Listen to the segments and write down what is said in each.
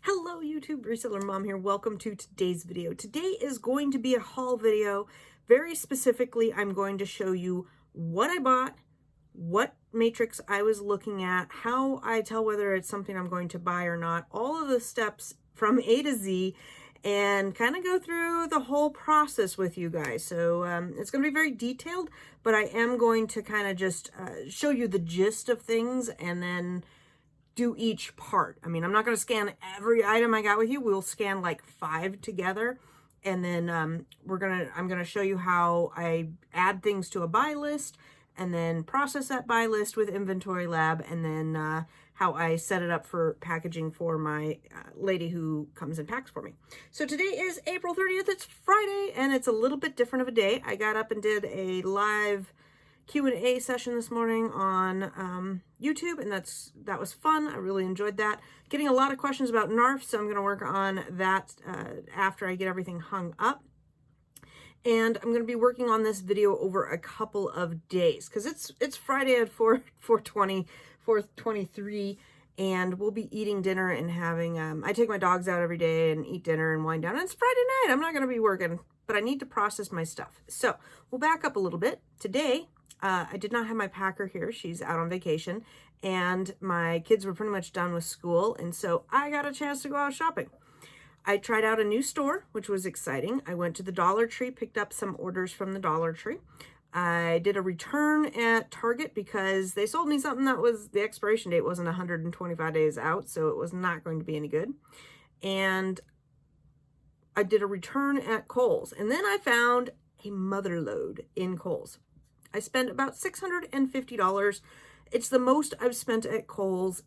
Hello YouTube, Reseller Mom here. Welcome to today's video. Today is going to be a haul video. Very specifically, I'm going to show you what I bought, what matrix I was looking at, how I tell whether it's something I'm going to buy or not, all of the steps from A to Z, and kind of go through the whole process with you guys. So it's going to be very detailed, but I am going to kind of just show you the gist of things and then do each part. I mean, I'm not going to scan every item I got with you. We'll scan like 5 together. And then I'm going to show you how I add things to a buy list and then process that buy list with Inventory Lab, and then how I set it up for packaging for my lady who comes and packs for me. So today is April 30th. It's Friday, and it's a little bit different of a day. I got up and did a live Q&A session this morning on YouTube, and that was fun. I really enjoyed that. Getting a lot of questions about NARF, so I'm going to work on that after I get everything hung up. And I'm going to be working on this video over a couple of days because it's Friday at 4:23, and we'll be eating dinner and having I take my dogs out every day and eat dinner and wind down. And it's Friday night. I'm not going to be working, but I need to process my stuff. So we'll back up a little bit. Today, I did not have my packer here. She's out on vacation, and my kids were pretty much done with school, and so I got a chance to go out shopping. I tried out a new store, which was exciting. I went to the Dollar Tree, picked up some orders from the Dollar Tree. I did a return at Target because they sold me something that was, the expiration date wasn't 125 days out, so it was not going to be any good. And I did a return at Kohl's, and then I found a mother load in Kohl's. I spent about $650. It's the most I've spent at Kohl's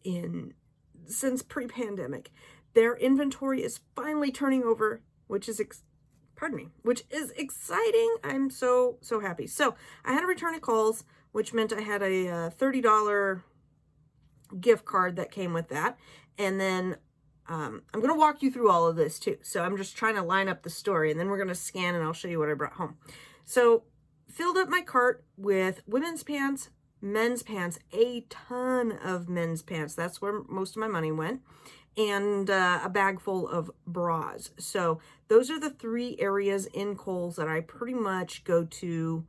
since pre-pandemic. Their inventory is finally turning over, which is exciting. I'm so happy. So I had a return at Kohl's, which meant I had a $30 gift card that came with that. And then I'm going to walk you through all of this too. So I'm just trying to line up the story, and then we're going to scan and I'll show you what I brought home. So filled up my cart with women's pants, men's pants, a ton of men's pants. That's where most of my money went. And a bag full of bras. So those are the 3 areas in Kohl's that I pretty much go to.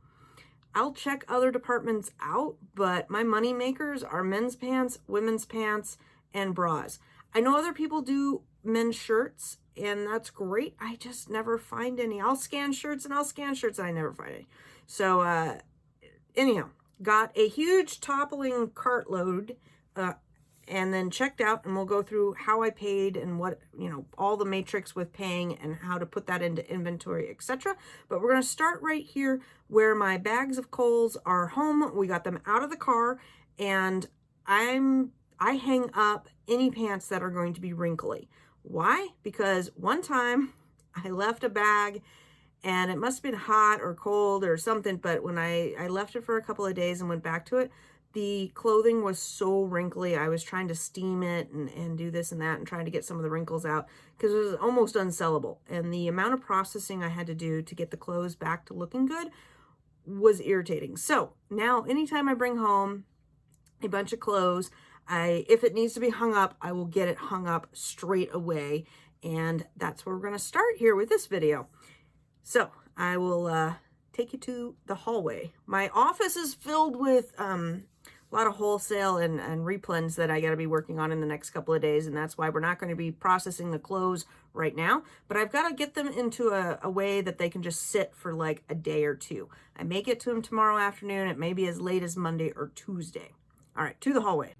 I'll check other departments out, but my money makers are men's pants, women's pants, and bras. I know other people do men's shirts, and that's great. I just never find any. I'll scan shirts and I never find any. So anyhow, got a huge toppling cartload and then checked out, and we'll go through how I paid and what, all the matrix with paying and how to put that into inventory, etc. But we're going to start right here where my bags of Kohl's are home. We got them out of the car, and I hang up any pants that are going to be wrinkly. Why? Because one time I left a bag, and it must have been hot or cold or something, but when I left it for a couple of days and went back to it, the clothing was so wrinkly. I was trying to steam it and do this and that and trying to get some of the wrinkles out because it was almost unsellable. And the amount of processing I had to do to get the clothes back to looking good was irritating. So now anytime I bring home a bunch of clothes, if it needs to be hung up, I will get it hung up straight away. And that's where we're going to start here with this video. So I will take you to the hallway. My office is filled with a lot of wholesale and replens that I got to be working on in the next couple of days, and that's why we're not going to be processing the clothes right now, but I've got to get them into a way that they can just sit for like a day or two. I may get to them tomorrow afternoon. It may be as late as Monday or Tuesday. All right, to the hallway.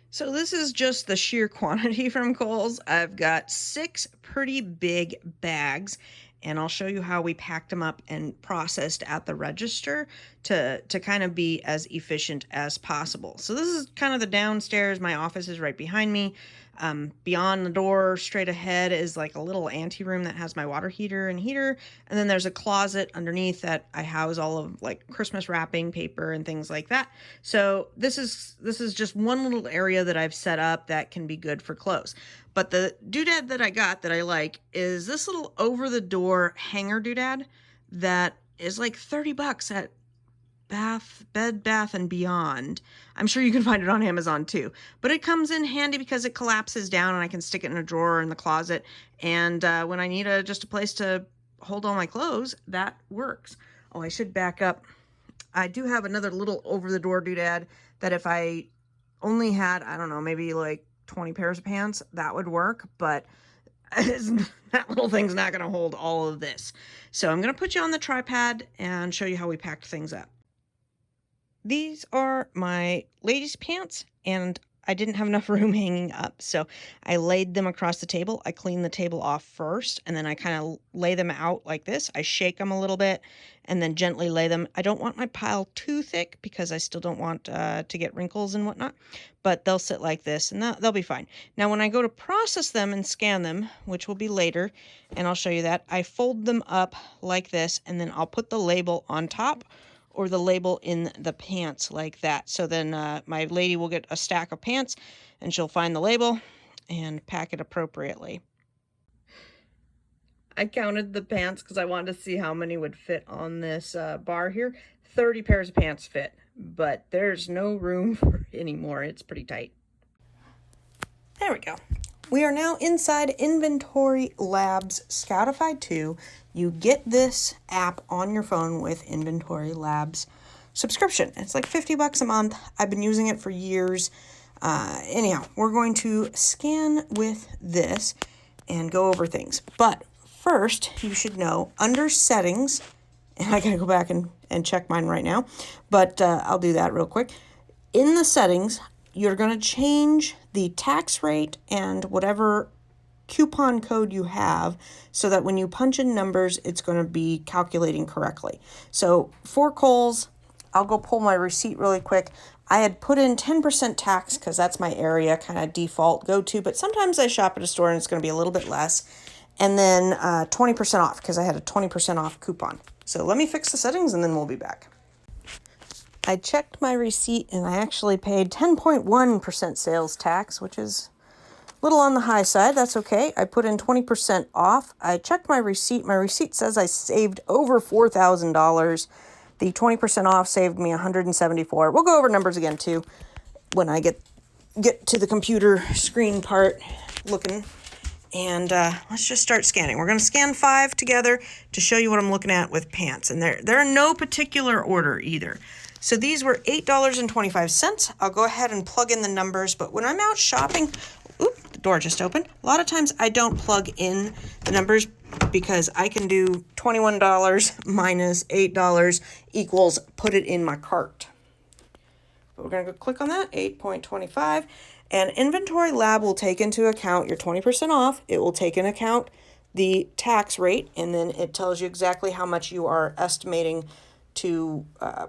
So this is just the sheer quantity from Kohl's. I've got 6 pretty big bags, and I'll show you how we packed them up and processed at the register to kind of be as efficient as possible. So this is kind of the downstairs. My office is right behind me. Beyond the door, straight ahead, is like a little ante room that has my water heater and heater. And then there's a closet underneath that I house all of like Christmas wrapping paper and things like that. So this is just one little area that I've set up that can be good for clothes. But the doodad that I got that I like is this little over the door hanger doodad that is like 30 bucks at Bed Bath and Beyond. I'm sure you can find it on Amazon too, but it comes in handy because it collapses down and I can stick it in a drawer in the closet. And when I need just a place to hold all my clothes, that works. Oh, I should back up. I do have another little over-the-door doodad that if I only had, I don't know, maybe like 20 pairs of pants, that would work, but that little thing's not going to hold all of this. So I'm going to put you on the tripod and show you how we packed things up. These are my ladies' pants, and I didn't have enough room hanging up, so I laid them across the table. I cleaned the table off first, and then I kind of lay them out like this. I shake them a little bit, and then gently lay them. I don't want my pile too thick because I still don't want to get wrinkles and whatnot, but they'll sit like this, and they'll be fine. Now, when I go to process them and scan them, which will be later, and I'll show you that, I fold them up like this, and then I'll put the label on top or the label in the pants like that. So then my lady will get a stack of pants and she'll find the label and pack it appropriately. I counted the pants because I wanted to see how many would fit on this bar here. 30 pairs of pants fit, but there's no room for any more. It's pretty tight. There we go. We are now inside Inventory Labs Scoutify 2. You get this app on your phone with Inventory Labs subscription. It's like 50 bucks a month. I've been using it for years. Anyhow, we're going to scan with this and go over things. But first, you should know under settings, and I gotta go back and check mine right now, but I'll do that real quick. In the settings, you're going to change the tax rate and whatever coupon code you have so that when you punch in numbers, it's going to be calculating correctly. So for Kohl's, I'll go pull my receipt really quick. I had put in 10% tax because that's my area kind of default go-to, but sometimes I shop at a store and it's going to be a little bit less. And then 20% off because I had a 20% off coupon. So let me fix the settings and then we'll be back. I checked my receipt and I actually paid 10.1% sales tax, which is a little on the high side. That's okay. I put in 20% off. I checked my receipt. My receipt says I saved over $4,000. The 20% off saved me $174. We'll go over numbers again too when I get to the computer screen part looking. And let's just start scanning. We're going to scan 5 together to show you what I'm looking at with pants. And they're in no particular order either. So these were $8.25. I'll go ahead and plug in the numbers, but when I'm out shopping, the door just opened. A lot of times I don't plug in the numbers because I can do $21 minus $8 equals put it in my cart. But we're going to go click on that, 8.25. And Inventory Lab will take into account your 20% off. It will take into account the tax rate, and then it tells you exactly how much you are estimating to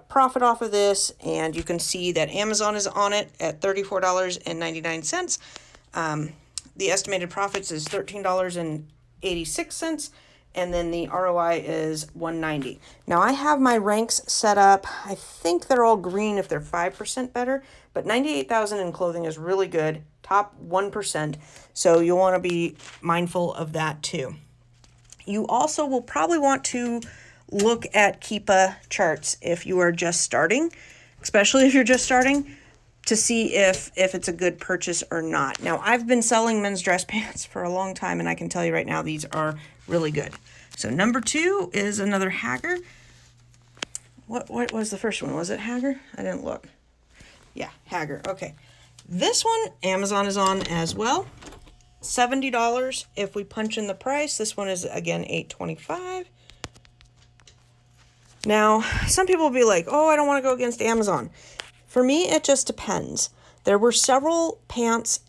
profit off of this, and you can see that Amazon is on it at $34.99. The estimated profits is $13.86, and then the ROI is $1.90. Now I have my ranks set up. I think they're all green if they're 5% better, but 98,000 in clothing is really good, top 1%. So you'll want to be mindful of that too. You also will probably want to look at Keepa charts if you are just starting, especially if you're just starting, to see if it's a good purchase or not. Now, I've been selling men's dress pants for a long time, and I can tell you right now, these are really good. So number 2 is another Hager. What was the first one? Was it Hager? I didn't look. Yeah, Hager. Okay. This one, Amazon is on as well. $70 if we punch in the price. This one is, again, $8.25. Now, some people will be like, oh, I don't want to go against Amazon. For me, it just depends. There were several pants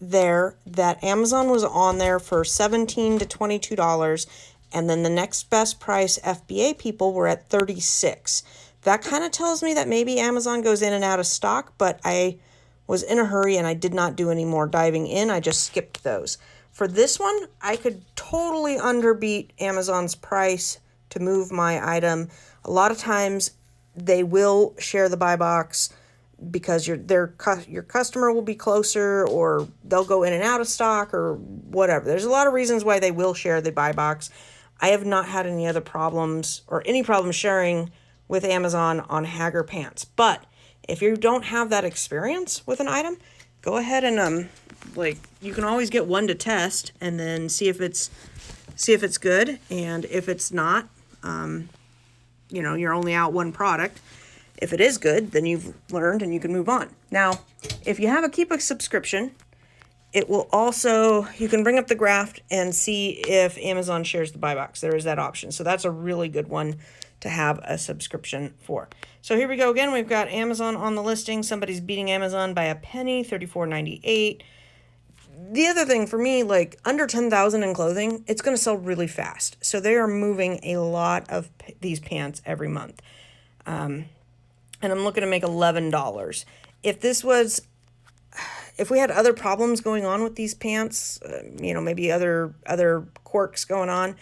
there that Amazon was on there for $17 to $22, and then the next best price FBA people were at $36. That kind of tells me that maybe Amazon goes in and out of stock, but I was in a hurry and I did not do any more diving in. I just skipped those. For this one, I could totally underbeat Amazon's price to move my item. A lot of times they will share the buy box because your customer will be closer, or they'll go in and out of stock or whatever. There's a lot of reasons why they will share the buy box. I have not had any other problems or any problem sharing with Amazon on Haggar pants. But if you don't have that experience with an item, go ahead and like, you can always get one to test and then see if it's good. And if it's not, you know, you're only out one product. If it is good, then you've learned and you can move on. Now, if you have a Keep a subscription, it will also, you can bring up the graph and see if Amazon shares the buy box. There is that option. So that's a really good one to have a subscription for. So here we go again. We've got Amazon on the listing. Somebody's beating Amazon by a penny, $34.98. The other thing for me, like under 10,000 in clothing, it's going to sell really fast. So they are moving a lot of these pants every month. And I'm looking to make $11. If we had other problems going on with these pants, you know, maybe other quirks going on,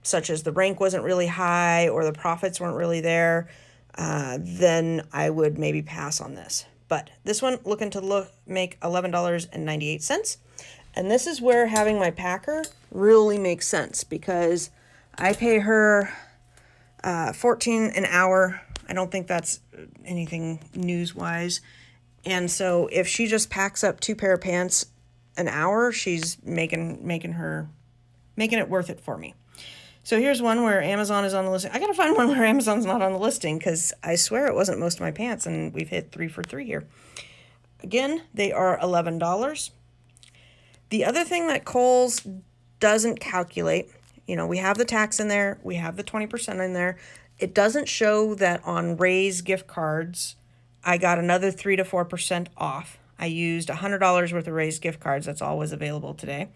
such as the rank wasn't really high or the profits weren't really there, then I would maybe pass on this. But this one, looking to make $11.98. And this is where having my packer really makes sense, because I pay her $14 an hour. I don't think that's anything news-wise. And so if she just packs up 2 pair of pants an hour, she's making it worth it for me. So here's one where Amazon is on the listing. I got to find one where Amazon's not on the listing, because I swear it wasn't most of my pants, and we've hit 3 for 3 here. Again, they are $11. The other thing that Kohl's doesn't calculate, you know, we have the tax in there, we have the 20% in there. It doesn't show that on Ray's gift cards, I got another 3 to 4% off. I used $100 worth of Ray's gift cards. That's all was available today.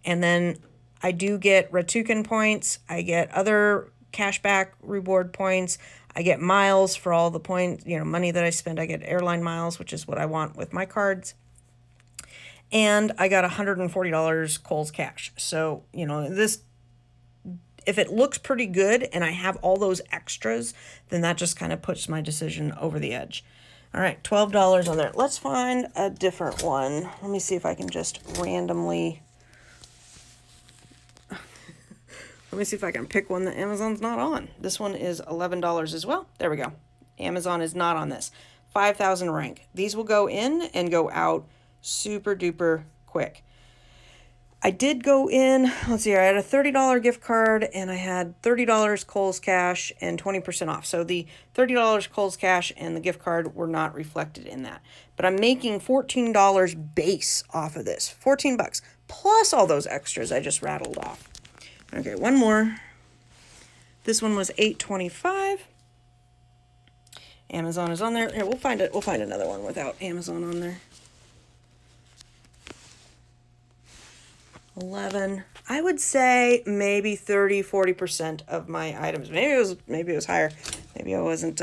And then I do get Ratukin points. I get other cashback reward points. I get miles for all the points, you know, money that I spend. I get airline miles, which is what I want with my cards. And I got $140 Kohl's cash. So, you know, if it looks pretty good and I have all those extras, then that just kind of puts my decision over the edge. All right, $12 on there. Let's find a different one. Let me see if I can just randomly... Let me see if I can pick one that Amazon's not on. This one is $11 as well. There we go. Amazon is not on this. 5,000 rank. These will go in and go out super duper quick. I did go in, let's see here, I had a $30 gift card and I had $30 Kohl's cash and 20% off. So the $30 Kohl's cash and the gift card were not reflected in that. But I'm making $14 base off of this. 14 bucks plus all those extras I just rattled off. Okay, one more. This one was $8.25. Amazon is on there. Here, we'll find another one without Amazon on there. 11. I would say maybe 30-40% of my items. Maybe it was higher. Maybe I wasn't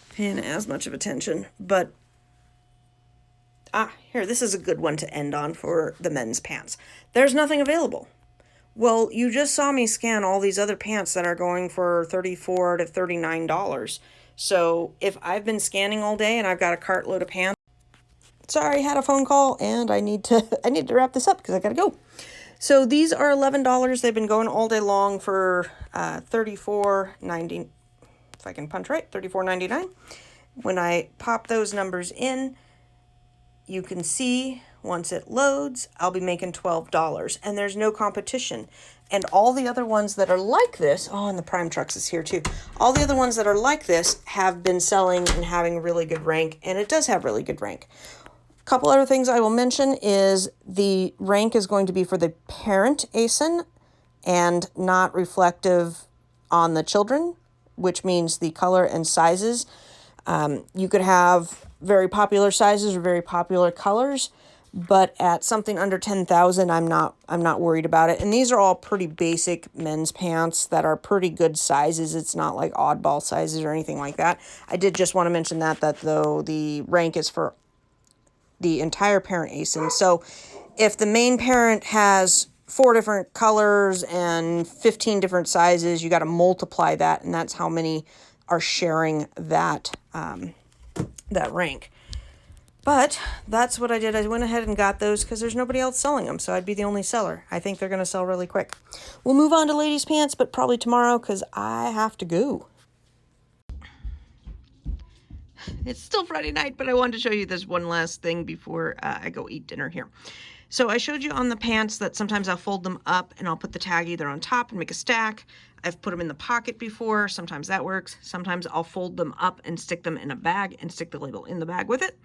paying as much of attention. But here, this is a good one to end on for the men's pants. There's nothing available. Well, you just saw me scan all these other pants that are going for $34 to $39. So if I've been scanning all day and I've got a cartload of pants, sorry, had a phone call and I need to wrap this up because I gotta go. So these are $11. They've been going all day long for $34.90. If I can punch right, $34.99. When I pop those numbers in, you can see once it loads, I'll be making $12, and there's no competition. And all the other ones that are like this, and the Prime Trucks is here too. All the other ones that are like this have been selling and having really good rank, and it does have really good rank. A couple other things I will mention is the rank is going to be for the parent ASIN and not reflective on the children, which means the color and sizes. You could have very popular sizes or very popular colors, but at something under 10,000, I'm not worried about it. And these are all pretty basic men's pants that are pretty good sizes. It's not like oddball sizes or anything like that. I did just want to mention that though the rank is for the entire parent ASIN. So if the main parent has 4 different colors and 15 different sizes, you got to multiply that, and that's how many are sharing that that rank. But that's what I did. I went ahead and got those because there's nobody else selling them, so I'd be the only seller. I think they're going to sell really quick. We'll move on to ladies' pants, but probably tomorrow because I have to go. It's still Friday night, but I wanted to show you this one last thing before I go eat dinner here. So I showed you on the pants that sometimes I'll fold them up and I'll put the tag either on top and make a stack. I've put them in the pocket before. Sometimes that works. Sometimes I'll fold them up and stick them in a bag and stick the label in the bag with it.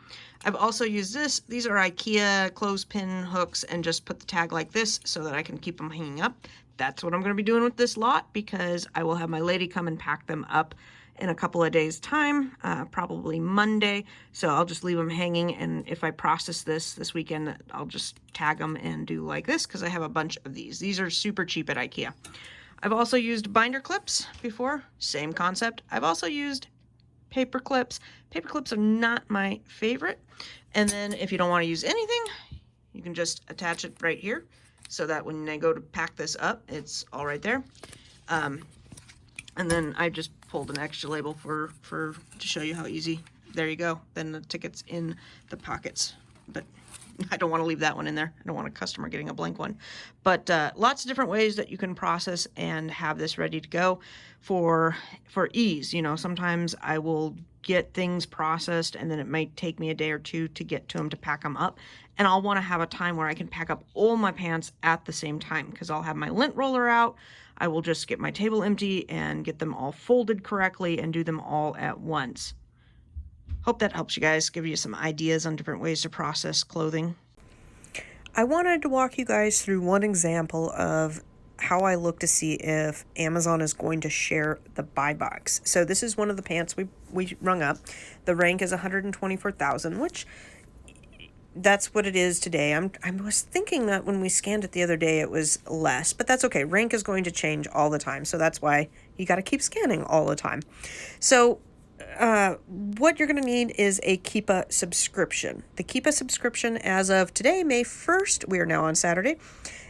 I've also used this. These are IKEA clothespin hooks, and just put the tag like this so that I can keep them hanging up. That's what I'm going to be doing with this lot, because I will have my lady come and pack them up in a couple of days time, probably Monday. So I'll just leave them hanging, and if I process this weekend, I'll just tag them and do like this, because I have a bunch of these. These are super cheap at IKEA. I've also used binder clips before, same concept. I've also used paper clips. Paper clips are not my favorite. And then if you don't want to use anything, you can just attach it right here so that when I go to pack this up, it's all right there. And then I just pulled an extra label to show you how easy. There you go. Then the ticket's in the pockets. But I don't want to leave that one in there. I don't want a customer getting a blank one. But lots of different ways that you can process and have this ready to go for ease. You know, sometimes I will get things processed and then it might take me a day or two to get to them to pack them up. And I'll want to have a time where I can pack up all my pants at the same time, because I'll have my lint roller out. I will just get my table empty and get them all folded correctly and do them all at once. Hope that helps you guys, give you some ideas on different ways to process clothing. I wanted to walk you guys through one example of how I look to see if Amazon is going to share the buy box. So this is one of the pants we rung up. The rank is 124,000, which that's what it is today. I was thinking that when we scanned it the other day, it was less, but that's okay. Rank is going to change all the time, so that's why you got to keep scanning all the time. So what you're going to need is a Keepa subscription. The Keepa subscription, as of today, May 1st, we are now on Saturday,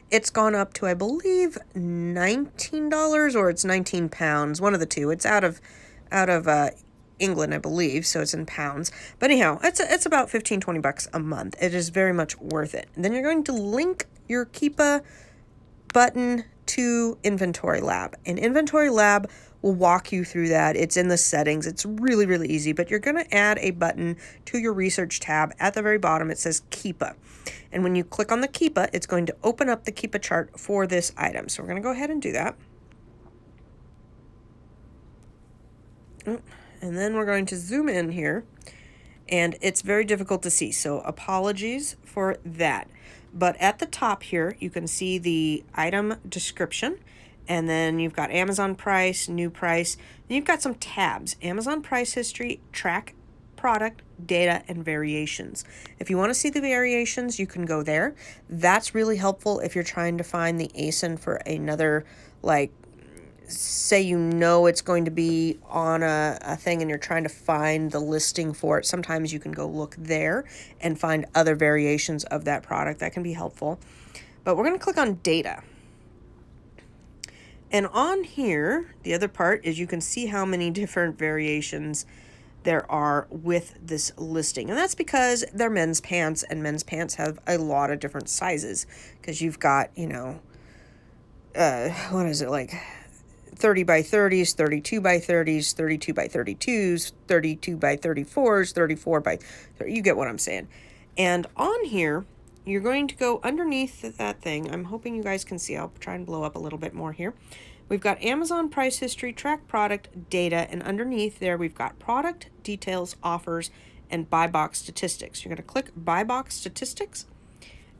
it's gone up to, I believe, $19, or it's 19 pounds, one of the two. It's out of England, I believe, so it's in pounds. But anyhow, it's about $15-20 a month. It is very much worth it. And then you're going to link your Keepa button to Inventory Lab. And Inventory Lab will walk you through that. It's in the settings. It's really, really easy. But you're going to add a button to your research tab. At the very bottom, it says Keepa. And when you click on the Keepa, it's going to open up the Keepa chart for this item. So we're going to go ahead and do that. And then we're going to zoom in here. And it's very difficult to see, so apologies for that. But at the top here, you can see the item description, and then you've got Amazon price, new price, then you've got some tabs: Amazon price history, track product, data, and variations. If you want to see the variations, you can go there. That's really helpful if you're trying to find the ASIN for another, like, say you know it's going to be on a thing and you're trying to find the listing for it. Sometimes you can go look there and find other variations of that product. That can be helpful. But we're going to click on data. And on here, the other part is you can see how many different variations there are with this listing. And that's because they're men's pants, and men's pants have a lot of different sizes, because you've got, you know, what is it, like 30 by 30s, 32 by 30s, 32 by 32s, 32 by 34s, 34 by 30, you get what I'm saying. And on here, you're going to go underneath that thing. I'm hoping you guys can see. I'll try and blow up a little bit more here. We've got Amazon price history, track product, data, and underneath there we've got product, details, offers, and buy box statistics. You're going to click buy box statistics,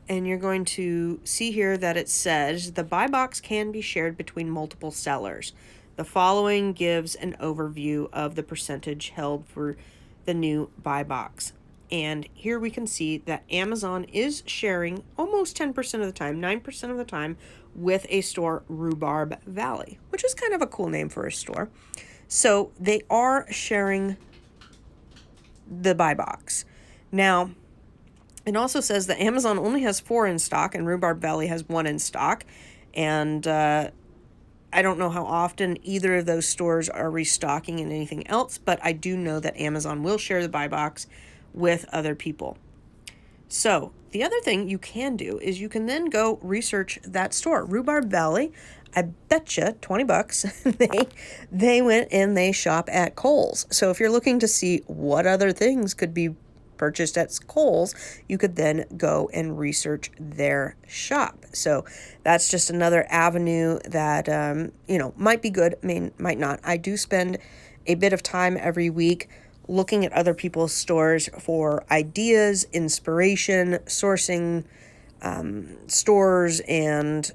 and you're going to see here that it says the buy box can be shared between multiple sellers. The following gives an overview of the percentage held for the new buy box. And here we can see that Amazon is sharing almost 10% of the time, 9% of the time, with a store, Rhubarb Valley, which is kind of a cool name for a store. So they are sharing the buy box. Now, it also says that Amazon only has 4 in stock and Rhubarb Valley has 1 in stock. And I don't know how often either of those stores are restocking and anything else, but I do know that Amazon will share the buy box with other people. So the other thing you can do is you can then go research that store, Rhubarb Valley. I betcha $20 they went and they shop at Kohl's. So if you're looking to see what other things could be purchased at Kohl's, you could then go and research their shop. So that's just another avenue that might be good, might not. I do spend a bit of time every week looking at other people's stores for ideas, inspiration, sourcing stores, and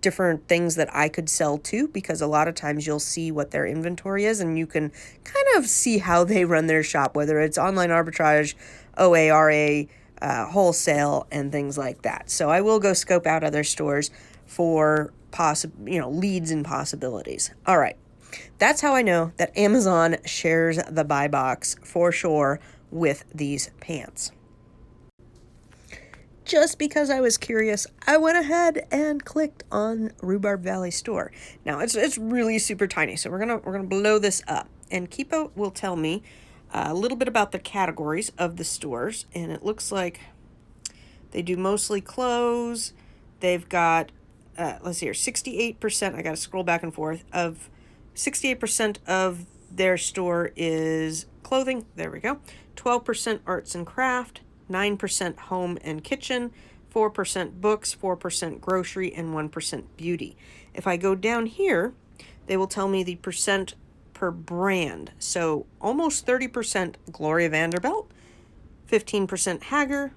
different things that I could sell to, because a lot of times you'll see what their inventory is and you can kind of see how they run their shop, whether it's online arbitrage, OARA, wholesale, and things like that. So I will go scope out other stores for leads and possibilities. All right. That's how I know that Amazon shares the buy box for sure with these pants. Just because I was curious, I went ahead and clicked on Rhubarb Valley store. Now it's really super tiny, so we're gonna blow this up, and Kipo will tell me a little bit about the categories of the stores, and it looks like they do mostly clothes. They've got let's see here, 68%. I got to scroll back and forth. Of 68% of their store is clothing. There we go. 12% arts and craft. 9% home and kitchen, 4% books, 4% grocery, and 1% beauty. If I go down here, they will tell me the percent per brand. So almost 30% Gloria Vanderbilt, 15% Hager,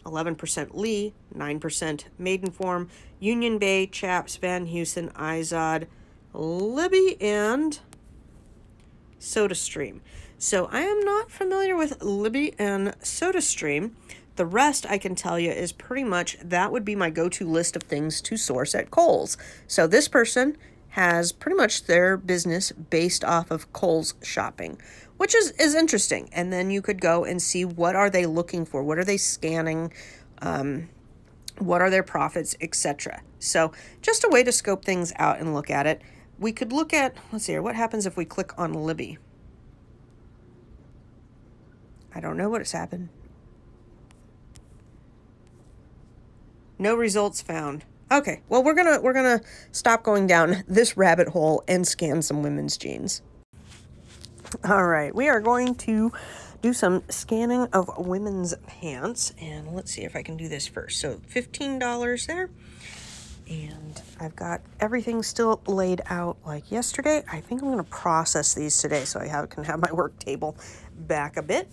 11% Lee, 9% Maidenform, Union Bay, Chaps, Van Heusen, Izod, Libby, and SodaStream. So I am not familiar with Libby and SodaStream. The rest I can tell you is pretty much that would be my go-to list of things to source at Kohl's. So this person has pretty much their business based off of Kohl's shopping, which is interesting. And then you could go and see what are they looking for, what are they scanning, what are their profits, etc. So just a way to scope things out and look at it. We could look at, let's see here, what happens if we click on Libby? I don't know what has happened. No results found. Okay, well we're gonna stop going down this rabbit hole and scan some women's jeans. All right, we are going to do some scanning of women's pants, and let's see if I can do this first. So $15 there, and I've got everything still laid out like yesterday. I think I'm gonna process these today so I can have my work table back a bit.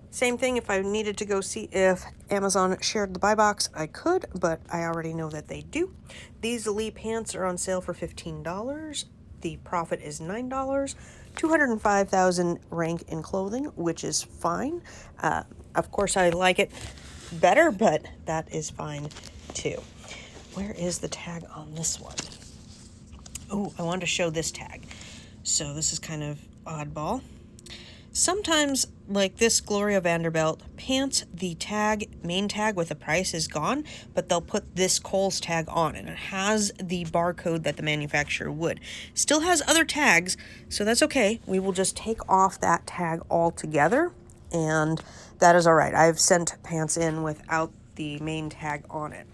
Same thing, if I needed to go see if Amazon shared the buy box, I could, but I already know that they do. These Lee pants are on sale for $15. The profit is $9. 205,000 rank in clothing, which is fine. Of course, I like it better, but that is fine too. Where is the tag on this one? Oh, I wanted to show this tag. So this is kind of oddball. Sometimes, like this Gloria Vanderbilt pants, the main tag with the price is gone, but they'll put this Kohl's tag on, and it has the barcode that the manufacturer would. Still has other tags, so that's okay. We will just take off that tag altogether, and that is all right. I've sent pants in without the main tag on it.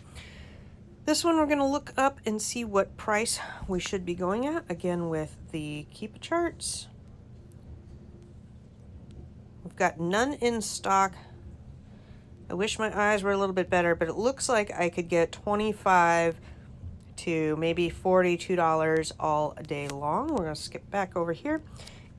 This one we're going to look up and see what price we should be going at, again with the Keepa charts. We've got none in stock. I wish my eyes were a little bit better, but it looks like I could get $25 to maybe $42 all day long. We're going to skip back over here.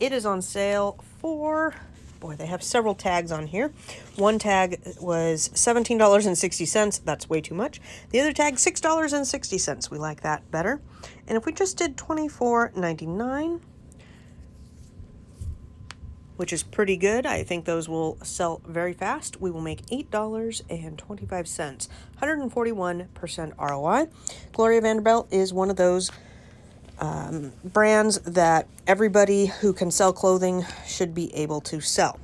It is on sale for, boy, they have several tags on here. One tag was $17.60. That's way too much. The other tag, $6.60. We like that better. And if we just did $24.99, which is pretty good. I think those will sell very fast. We will make $8.25, 141% ROI. Gloria Vanderbilt is one of those brands that everybody who can sell clothing should be able to sell.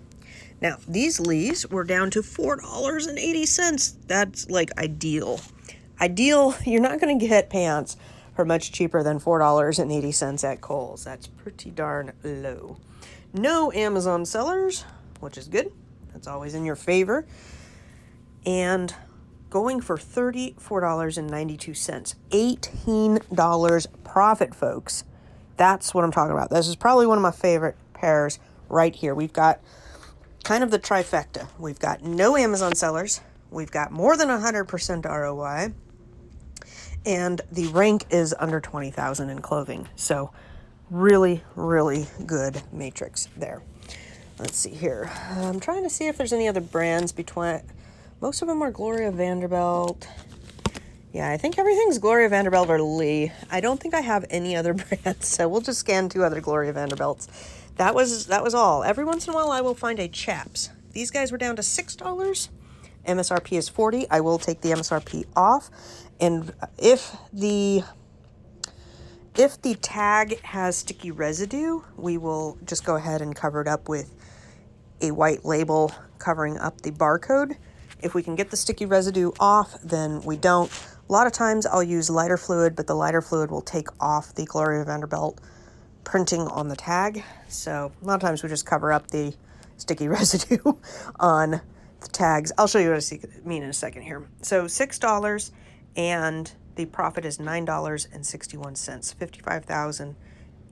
Now, these Lees were down to $4.80. That's like ideal. Ideal, you're not going to get pants for much cheaper than $4.80 at Kohl's. That's pretty darn low. No Amazon sellers, which is good. That's always in your favor. and going for $34.92. $18 profit, folks. That's what I'm talking about. This is probably one of my favorite pairs right here. We've got kind of the trifecta. We've got no Amazon sellers. We've got more than 100% ROI. And the rank is under 20,000 in clothing. So really, really good matrix there. Let's see here. I'm trying to see if there's any other brands between. Most of them are Gloria Vanderbilt. Yeah, I think everything's Gloria Vanderbilt or Lee. I don't think I have any other brands, so we'll just scan 2 other Gloria Vanderbilts. That was all. Every once in a while, I will find a Chaps. These guys were down to $6. MSRP is $40. I will take the MSRP off, and if the tag has sticky residue, we will just go ahead and cover it up with a white label covering up the barcode. If we can get the sticky residue off, then we don't. A lot of times I'll use lighter fluid, but the lighter fluid will take off the Gloria Vanderbilt printing on the tag. So a lot of times we just cover up the sticky residue on the tags. I'll show you what I mean in a second here. So $6, and the profit is $9.61, 55,000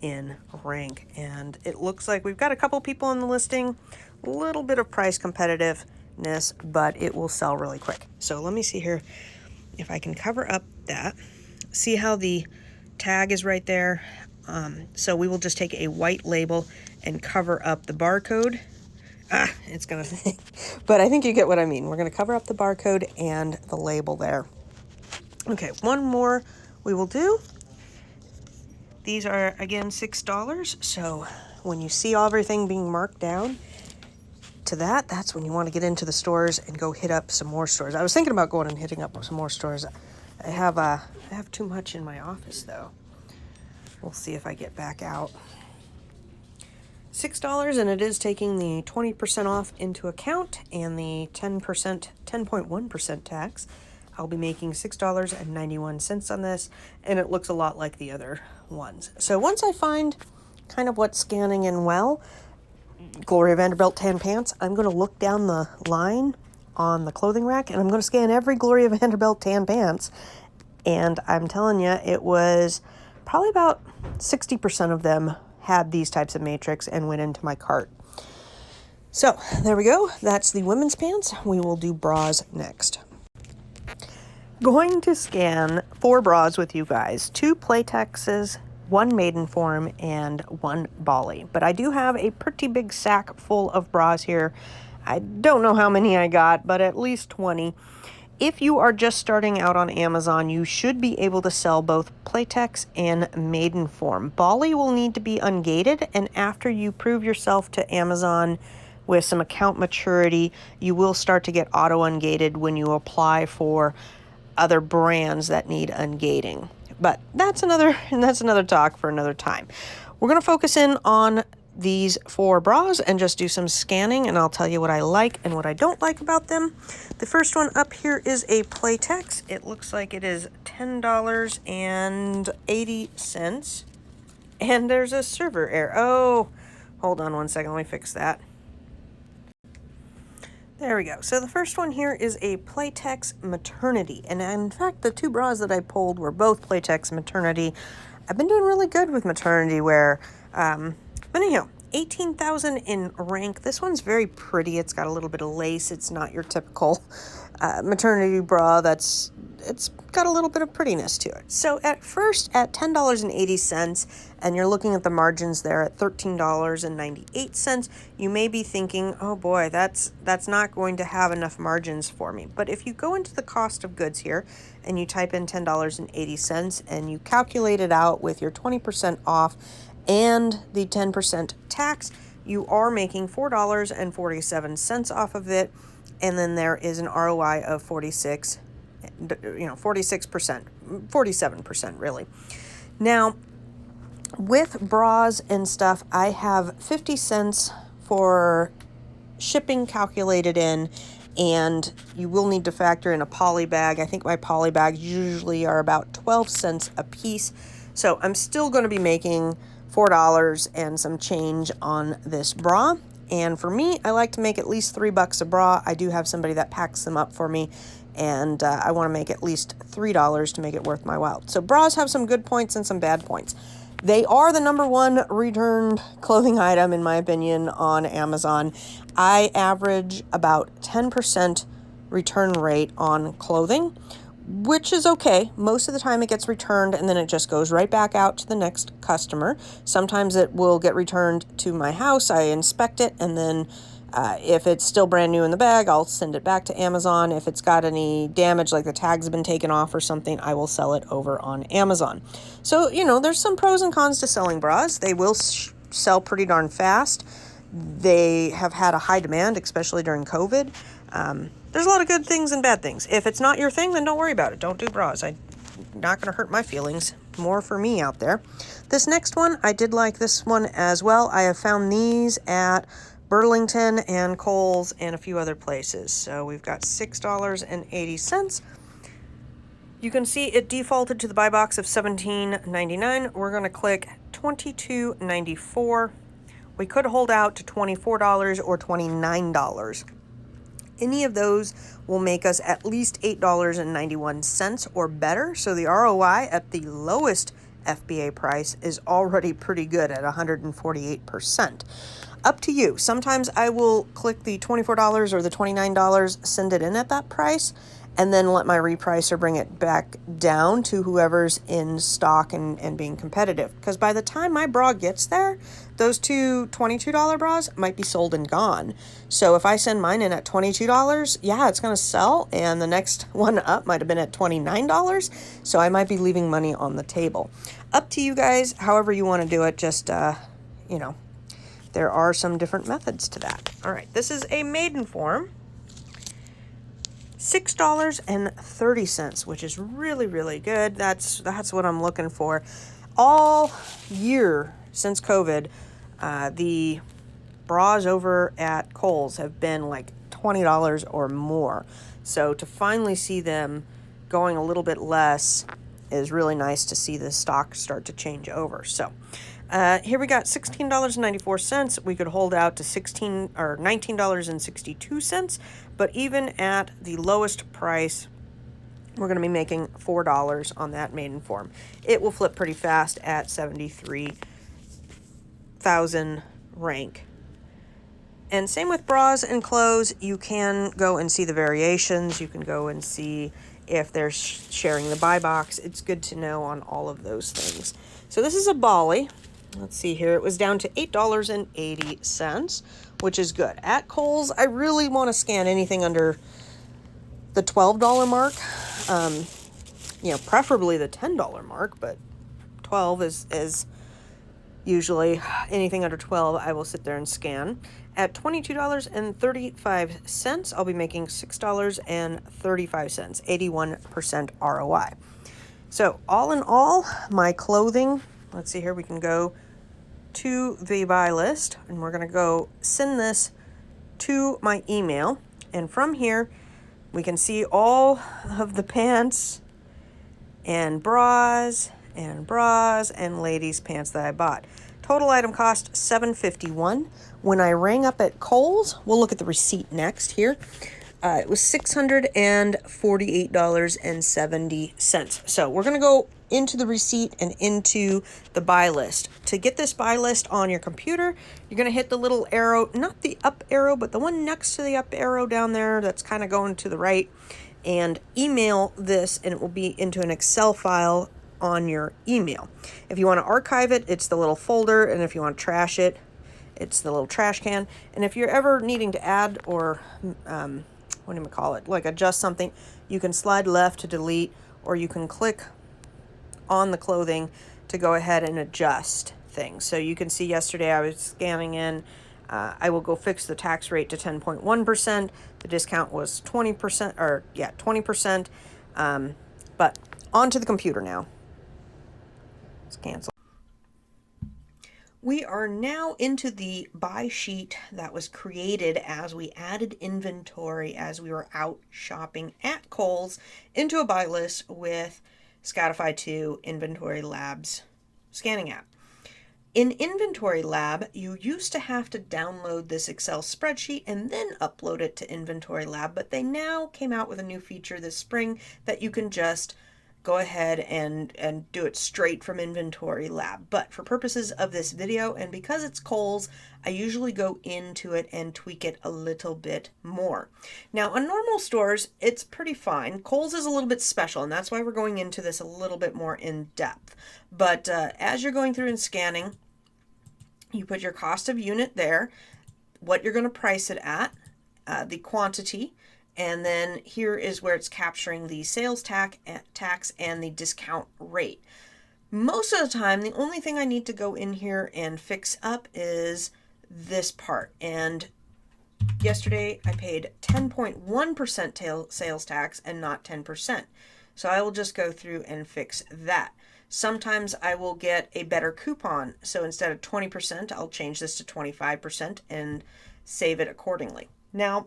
in rank. And it looks like we've got a couple people in the listing, a little bit of price competitiveness, but it will sell really quick. So let me see here if I can cover up that. See how the tag is right there? So we will just take a white label and cover up the barcode. It's gonna think, but I think you get what I mean. We're gonna cover up the barcode and the label there. Okay, one more we will do. These are again $6. So when you see everything being marked down to that, that's when you want to get into the stores and go hit up some more stores. I was thinking about going and hitting up some more stores. I have too much in my office though. We'll see if I get back out. $6, and it is taking the 20% off into account and the 10.1% tax. I'll be making $6.91 on this, and it looks a lot like the other ones. So once I find kind of what's scanning in well, Gloria Vanderbilt tan pants, I'm going to look down the line on the clothing rack, and I'm going to scan every Gloria Vanderbilt tan pants. And I'm telling you, it was probably about 60% of them had these types of matrix and went into my cart. So there we go. That's the women's pants. We will do bras next. Going to scan 4 bras with you guys, 2 Playtexes, 1 Maidenform, and 1 Bali. But I do have a pretty big sack full of bras here. I don't know how many I got, but at least 20. If you are just starting out on Amazon, you should be able to sell both Playtex and Maidenform. Bali will need to be ungated, and after you prove yourself to Amazon with some account maturity, you will start to get auto ungated when you apply for other brands that need ungating. But that's another talk for another time. We're going to focus in on these 4 bras and just do some scanning, and I'll tell you what I like and what I don't like about them. The first one up here is a Playtex. It looks like it is $10.80, and there's a server error. Oh, hold on one second, let me fix that. There we go. So the first one here is a Playtex Maternity, and in fact the 2 bras that I pulled were both Playtex Maternity. I've been doing really good with maternity wear. But anyhow, 18,000 in rank. This one's very pretty. It's got a little bit of lace. It's not your typical maternity bra. It's got a little bit of prettiness to it. So at first, at $10.80, and you're looking at the margins there at $13.98, you may be thinking, oh boy, that's not going to have enough margins for me. But if you go into the cost of goods here and you type in $10.80 and you calculate it out with your 20% off and the 10% tax, you are making $4.47 off of it, and then there is an ROI of 46%, 47% really. Now, with bras and stuff, I have 50 cents for shipping calculated in, and you will need to factor in a poly bag. I think my poly bags usually are about 12 cents a piece, so I'm still going to be making $4 and some change on this bra. And for me, I like to make at least $3 a bra. I do have somebody that packs them up for me, and I want to make at least $3 to make it worth my while. So bras have some good points and some bad points. They are the #1 returned clothing item, in my opinion, on Amazon. I average about 10% return rate on clothing, which is okay. Most of the time it gets returned and then it just goes right back out to the next customer. Sometimes it will get returned to my house. I inspect it, and then if it's still brand new in the bag, I'll send it back to Amazon. If it's got any damage, like the tags have been taken off or something, I will sell it over on Amazon. So, you know, there's some pros and cons to selling bras. They will sell pretty darn fast. They have had a high demand, especially during COVID. There's a lot of good things and bad things. If it's not your thing, then don't worry about it. Don't do bras. I'm not going to hurt my feelings. More for me out there. This next one, I did like this one as well. I have found these at Burlington and Kohl's and a few other places. So we've got $6.80. You can see it defaulted to the buy box of $17.99. We're going to click $22.94. We could hold out to $24 or $29. Any of those will make us at least $8.91 or better. So the ROI at the lowest FBA price is already pretty good at 148%. Up to you. Sometimes I will click the $24 or the $29, send it in at that price, and then let my repricer bring it back down to whoever's in stock and being competitive. Because by the time my bra gets there, those two $22 bras might be sold and gone. So if I send mine in at $22, yeah, it's going to sell, and the next one up might have been at $29, so I might be leaving money on the table. Up to you guys, however you want to do it, just, you know, there are some different methods to that. All right, this is a maiden form. $6.30, which is really, really good. That's what I'm looking for. All year since COVID, the bras over at Kohl's have been like $20 or more. So to finally see them going a little bit less is really nice to see the stock start to change over. So here we got $16.94. We could hold out to $19.62, but even at the lowest price, we're going to be making $4 on that maiden form. It will flip pretty fast at 73,000 rank. And same with bras and clothes. You can go and see the variations. You can go and see if they're sharing the buy box. It's good to know on all of those things. So this is a Bali. Let's see here. It was down to $8.80, which is good. At Kohl's, I really want to scan anything under the $12 mark. You know, preferably the $10 mark, but 12 is usually anything under 12 I will sit there and scan. At $22.35, I'll be making $6.35, 81% ROI. So all in all, my clothing, let's see here, we can go to the buy list, and we're going to go send this to my email. And from here, we can see all of the pants and bras and ladies' pants that I bought. Total item cost $7.51. When I rang up at Kohl's, we'll look at the receipt next here. It was $648.70. So we're going to go into the receipt and into the buy list. To get this buy list on your computer, you're going to hit the little arrow, not the up arrow, but the one next to the up arrow down there that's kind of going to the right, and email this, and it will be into an Excel file on your email. If you want to archive it, it's the little folder, and if you want to trash it, it's the little trash can. And if you're ever needing to add or like adjust something, you can slide left to delete, or you can click on the clothing to go ahead and adjust things. So you can see yesterday I was scanning in. I will go fix the tax rate to 10.1%. The discount was 20%. But onto the computer now. Let's cancel. We are now into the buy sheet that was created as we added inventory as we were out shopping at Kohl's into a buy list with Scatify 2 Inventory Labs scanning app. In Inventory Lab, you used to have to download this Excel spreadsheet and then upload it to Inventory Lab, but they now came out with a new feature this spring that you can just go ahead and do it straight from Inventory Lab. But for purposes of this video, and because it's Kohl's, I usually go into it and tweak it a little bit more. Now, on normal stores, it's pretty fine. Kohl's is a little bit special, and that's why we're going into this a little bit more in depth. But as you're going through and scanning, you put your cost of unit there, what you're going to price it at, the quantity, and then here is where it's capturing the sales tax and the discount rate. Most of the time, the only thing I need to go in here and fix up is this part. And yesterday I paid 10.1% sales tax and not 10%. So I will just go through and fix that. Sometimes I will get a better coupon. So instead of 20%, I'll change this to 25% and save it accordingly. Now,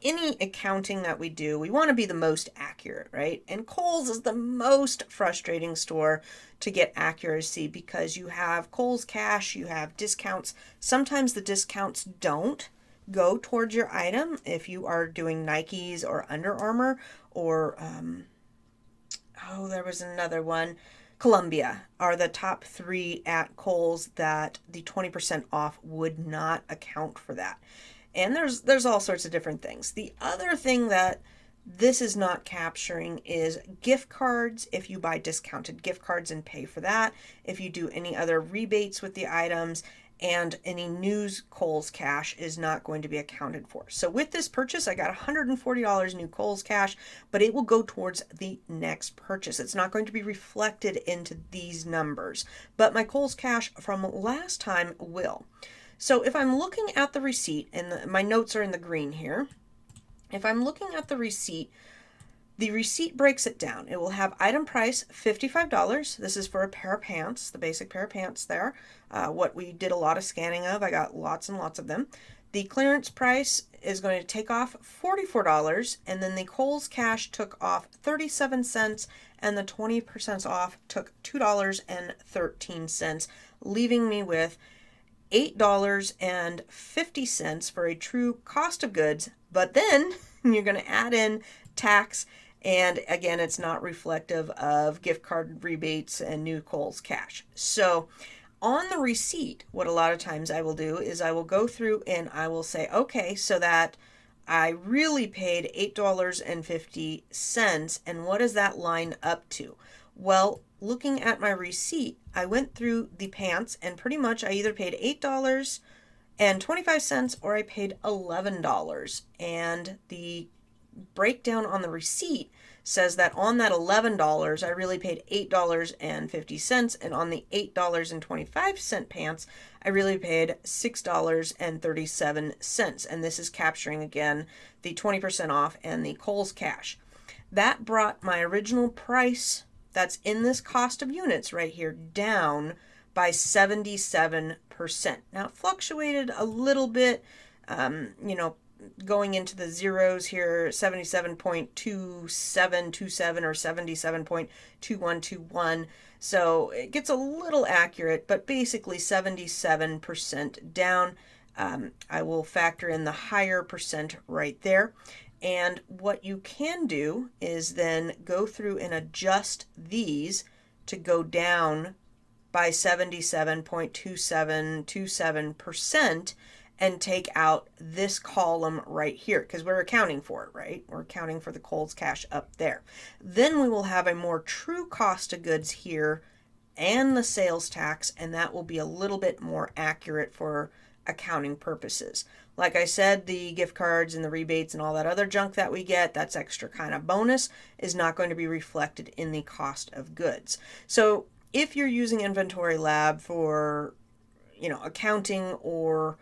any accounting that we do, we want to be the most accurate, right? And Kohl's is the most frustrating store to get accuracy because you have Kohl's Cash, you have discounts. Sometimes the discounts don't go towards your item if you are doing Nikes or Under Armour or, there was another one. Columbia are the top 3 at Kohl's that the 20% off would not account for that. And there's all sorts of different things. The other thing that this is not capturing is gift cards. If you buy discounted gift cards and pay for that, if you do any other rebates with the items, and any new Kohl's Cash is not going to be accounted for. So with this purchase, I got $140 new Kohl's Cash, but it will go towards the next purchase. It's not going to be reflected into these numbers, but my Kohl's Cash from last time will. So if I'm looking at the receipt, and my notes are in the green here, if I'm looking at the receipt breaks it down. It will have item price $55. This is for a pair of pants, the basic pair of pants there. What we did a lot of scanning of. I got lots and lots of them. The clearance price is going to take off $44, and then the Kohl's Cash took off 37 cents, and the 20% off took $2.13, leaving me with $8.50 for a true cost of goods. But then you're going to add in tax, and again, it's not reflective of gift card rebates and new Kohl's Cash. So on the receipt, what a lot of times I will do is I will go through and I will say, okay, so that I really paid $8.50, and what does that line up to? Well, looking at my receipt, I went through the pants, and pretty much I either paid $8.25 or I paid $11. And the breakdown on the receipt says that on that $11, I really paid $8.50, and on the $8.25 pants, I really paid $6.37. And this is capturing, again, the 20% off and the Kohl's Cash. That brought my original price that's in this cost of units right here down by 77%. Now, it fluctuated a little bit, going into the zeros here, 77.2727 or 77.2121. So it gets a little accurate, but basically 77% down. I will factor in the higher percent right there. And what you can do is then go through and adjust these to go down by 77.2727% and take out this column right here, because we're accounting for it, right? We're accounting for the Kohl's Cash up there. Then we will have a more true cost of goods here and the sales tax, and that will be a little bit more accurate for accounting purposes. Like I said, the gift cards and the rebates and all that other junk that we get, that's extra kind of bonus, is not going to be reflected in the cost of goods. So if you're using Inventory Lab for, accounting, or,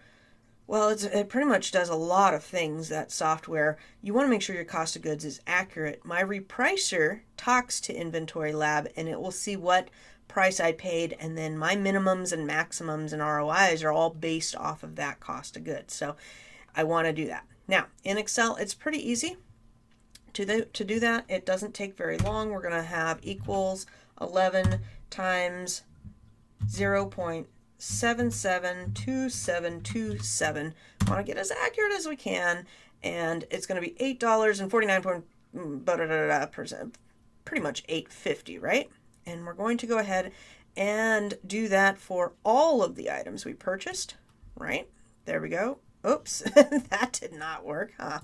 well, it pretty much does a lot of things, that software, you want to make sure your cost of goods is accurate. My repricer talks to Inventory Lab, and it will see what price I paid, and then my minimums and maximums and ROIs are all based off of that cost of goods. So I want to do that. Now, in Excel, it's pretty easy to do that. It doesn't take very long. We're going to have equals 11 times 0.0 772727. Want to get as accurate as we can, and it's going to be $8.49%, pretty much $8.50, right? And we're going to go ahead and do that for all of the items we purchased, right? There we go. Oops, that did not work, huh?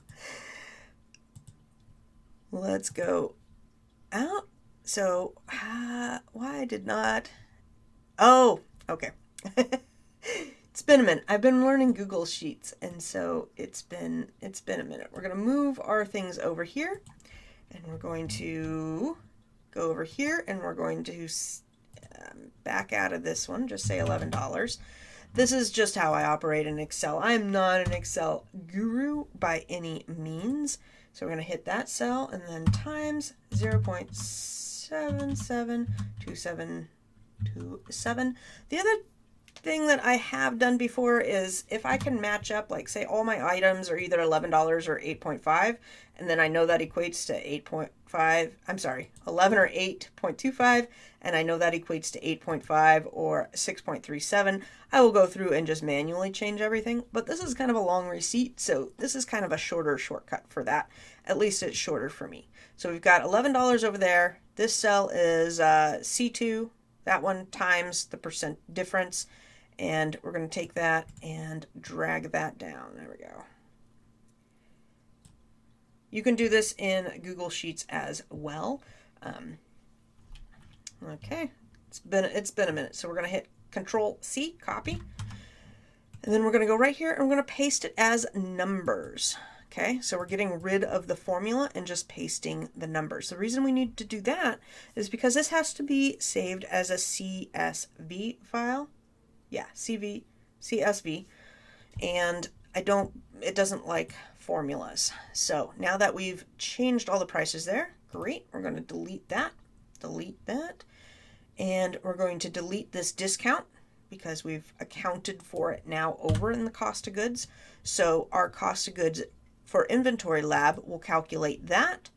Let's go out. So, why did not? Oh, okay. It's been a minute. I've been learning Google Sheets, and so it's been a minute. We're going to move our things over here, and we're going to go over here, and we're going to back out of this one, just say $11. This is just how I operate in Excel. I am not an Excel guru by any means. So we're going to hit that cell and then times 0.772727. The other thing that I have done before is if I can match up, like say all my items are either $11 or 8.5, and then I know that equates to 11 or 8.25, and I know that equates to 8.5 or 6.37, I will go through and just manually change everything. But this is kind of a long receipt, so this is kind of a shorter shortcut for that. At least it's shorter for me. So we've got $11 over there. This cell is C2, that one times the percent difference. And we're going to take that and drag that down. There we go. You can do this in Google Sheets as well. Okay, it's been a minute. So we're going to hit Control C, copy. And then we're going to go right here and we're going to paste it as numbers. Okay, so we're getting rid of the formula and just pasting the numbers. The reason we need to do that is because this has to be saved as a CSV file. Yeah, CSV, and it doesn't like formulas. So now that we've changed all the prices there, great, we're going to delete that, and we're going to delete this discount because we've accounted for it now over in the cost of goods. So our cost of goods for Inventory Lab will calculate that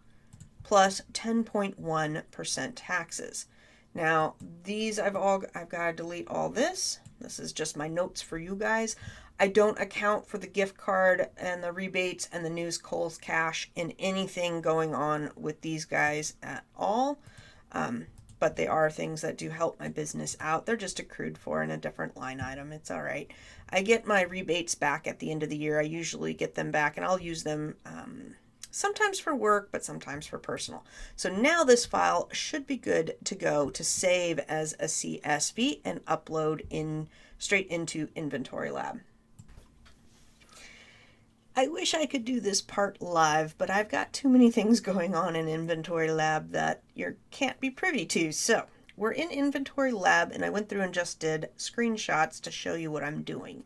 plus 10.1% taxes. Now these I've got to delete all this. This is just my notes for you guys. I don't account for the gift card and the rebates and the news Kohl's cash in anything going on with these guys at all. But they are things that do help my business out. They're just accrued for in a different line item. It's all right. I get my rebates back at the end of the year. I usually get them back and I'll use them sometimes for work, but sometimes for personal. So now this file should be good to go to save as a CSV and upload straight into Inventory Lab. I wish I could do this part live, but I've got too many things going on in Inventory Lab that you can't be privy to. So we're in Inventory Lab and I went through and just did screenshots to show you what I'm doing.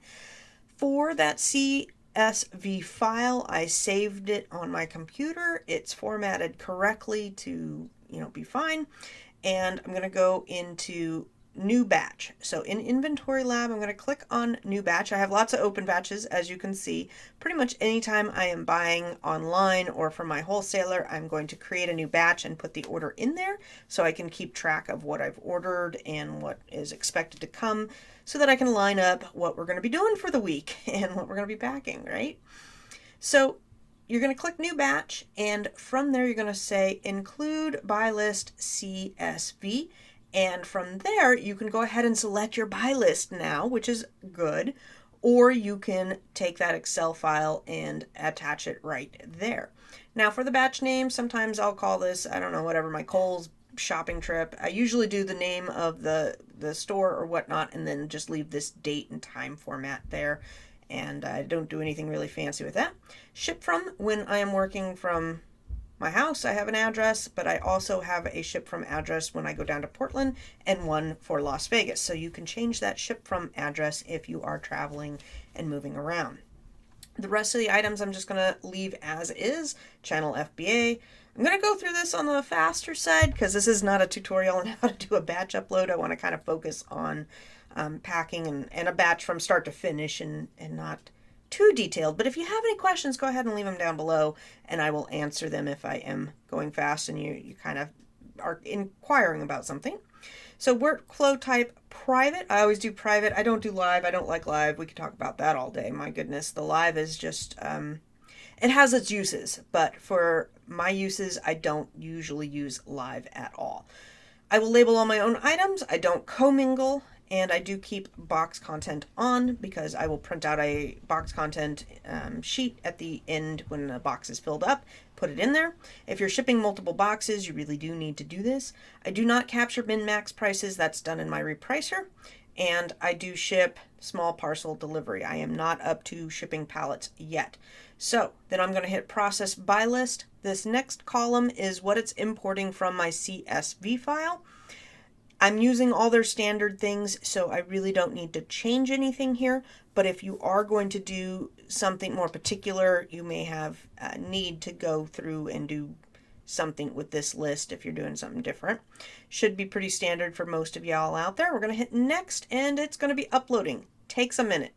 For that CSV file, I saved it on my computer. It's formatted correctly to, be fine. And I'm going to go into New Batch. So in Inventory Lab, I'm going to click on New Batch. I have lots of open batches, as you can see. Pretty much anytime I am buying online or from my wholesaler, I'm going to create a new batch and put the order in there so I can keep track of what I've ordered and what is expected to come so that I can line up what we're going to be doing for the week and what we're going to be packing, right? So you're going to click New Batch, and from there you're going to say Include Buy List CSV. And from there, you can go ahead and select your buy list now, which is good, or you can take that Excel file and attach it right there. Now for the batch name, sometimes I'll call this, I don't know, whatever, my Kohl's shopping trip. I usually do the name of the store or whatnot, and then just leave this date and time format there. And I don't do anything really fancy with that. Ship from, when I am working from my house, I have an address, but I also have a ship from address when I go down to Portland and one for Las Vegas. So you can change that ship from address if you are traveling and moving around. The rest of the items I'm just going to leave as is. Channel FBA. I'm going to go through this on the faster side because this is not a tutorial on how to do a batch upload. I want to kind of focus on packing and a batch from start to finish and not too detailed. But if you have any questions, go ahead and leave them down below and I will answer them if I am going fast and you kind of are inquiring about something. So workflow type private. I always do private. I don't do live. I don't like live. We could talk about that all day. My goodness. The live is just, it has its uses, but for my uses, I don't usually use live at all. I will label all my own items. I don't commingle, and I do keep box content on because I will print out a box content sheet at the end when the box is filled up, put it in there. If you're shipping multiple boxes, you really do need to do this. I do not capture min-max prices. That's done in my repricer. And I do ship small parcel delivery. I am not up to shipping pallets yet. So then I'm going to hit process by list. This next column is what it's importing from my CSV file. I'm using all their standard things, so I really don't need to change anything here. But if you are going to do something more particular, you may have a need to go through and do something with this list if you're doing something different. Should be pretty standard for most of y'all out there. We're going to hit next, and it's going to be uploading. Takes a minute.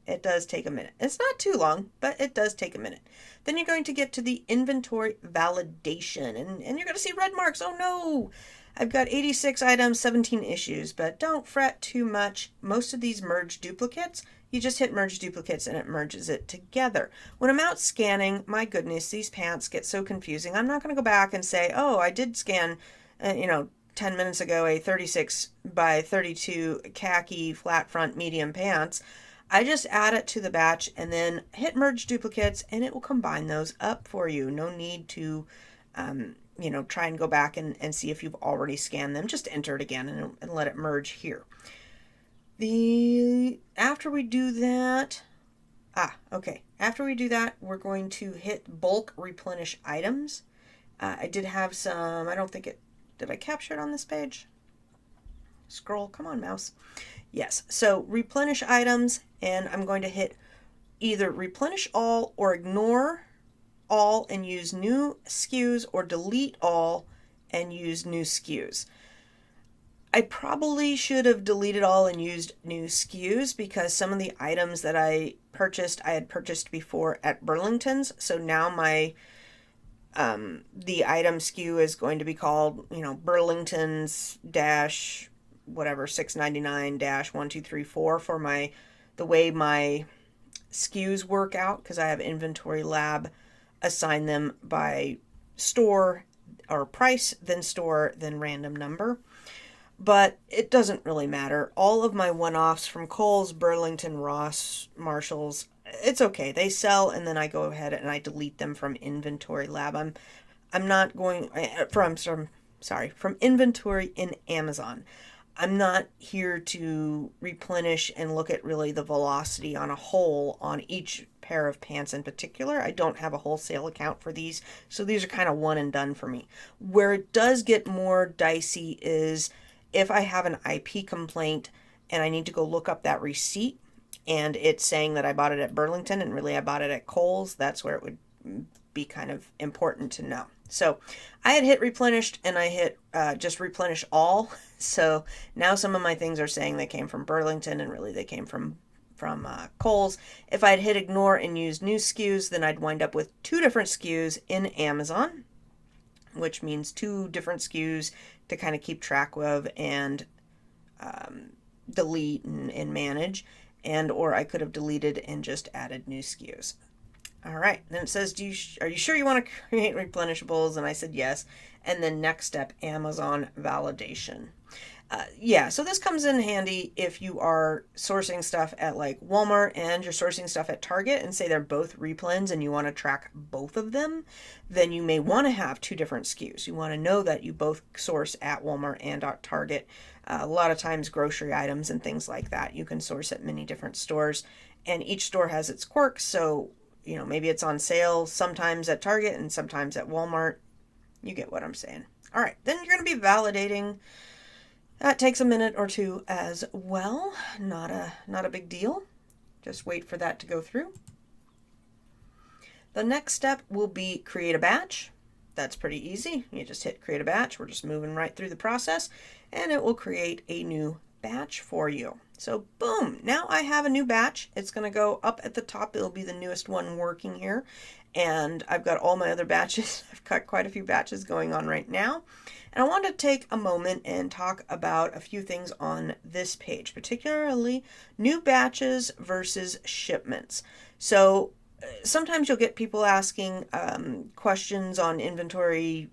It does take a minute. It's not too long, but it does take a minute. Then you're going to get to the inventory validation, and you're going to see red marks. Oh no! I've got 86 items, 17 issues, but don't fret too much. Most of these merge duplicates, you just hit merge duplicates and it merges it together. When I'm out scanning, my goodness, these pants get so confusing. I'm not going to go back and say, oh, I did scan, 10 minutes ago, a 36 by 32 khaki flat front medium pants. I just add it to the batch and then hit merge duplicates and it will combine those up for you. No need to, try and go back and see if you've already scanned them. Just enter it again and let it merge here. After we do that, we're going to hit bulk replenish items. I did have some, did I capture it on this page? Scroll, come on mouse. Yes, so replenish items, and I'm going to hit either replenish all or ignore all and use new SKUs, or delete all and use new SKUs. I probably should have deleted all and used new SKUs because some of the items that I had purchased before at Burlington's. So now my the item SKU is going to be called, Burlington's dash whatever 699 dash 1234 for the way my SKUs work out, because I have Inventory Lab assign them by store or price, then store, then random number. But it doesn't really matter. All of my one-offs from Kohl's, Burlington, Ross, Marshall's, it's okay. They sell, and then I go ahead and I delete them from Inventory Lab. I'm not going from inventory in Amazon. I'm not here to replenish and look at really the velocity on a whole on each pair of pants in particular. I don't have a wholesale account for these, so these are kind of one and done for me. Where it does get more dicey is if I have an IP complaint and I need to go look up that receipt and it's saying that I bought it at Burlington and really I bought it at Kohl's, that's where it would be kind of important to know. So I had hit replenished and I hit just replenish all. So now some of my things are saying they came from Burlington and really they came from Kohl's. If I'd hit ignore and use new SKUs, then I'd wind up with two different SKUs in Amazon, which means two different SKUs to kind of keep track of and delete and manage. And or I could have deleted and just added new SKUs. All right, then it says, are you sure you want to create replenishables? And I said yes. And then next step, Amazon validation. So this comes in handy if you are sourcing stuff at like Walmart and you're sourcing stuff at Target and say they're both replens and you want to track both of them, then you may want to have two different SKUs. You want to know that you both source at Walmart and at Target. A lot of times grocery items and things like that, you can source at many different stores and each store has its quirks. So maybe it's on sale sometimes at Target and sometimes at Walmart. You get what I'm saying. All right, then you're going to be validating. That takes a minute or two as well. Not a big deal. Just wait for that to go through. The next step will be create a batch. That's pretty easy. You just hit create a batch. We're just moving right through the process and it will create a new batch for you. So boom, now I have a new batch. It's going to go up at the top. It'll be the newest one working here. and I've got all my other batches. I've got quite a few batches going on right now. And I want to take a moment and talk about a few things on this page, particularly new batches versus shipments. So sometimes you'll get people asking questions on inventory,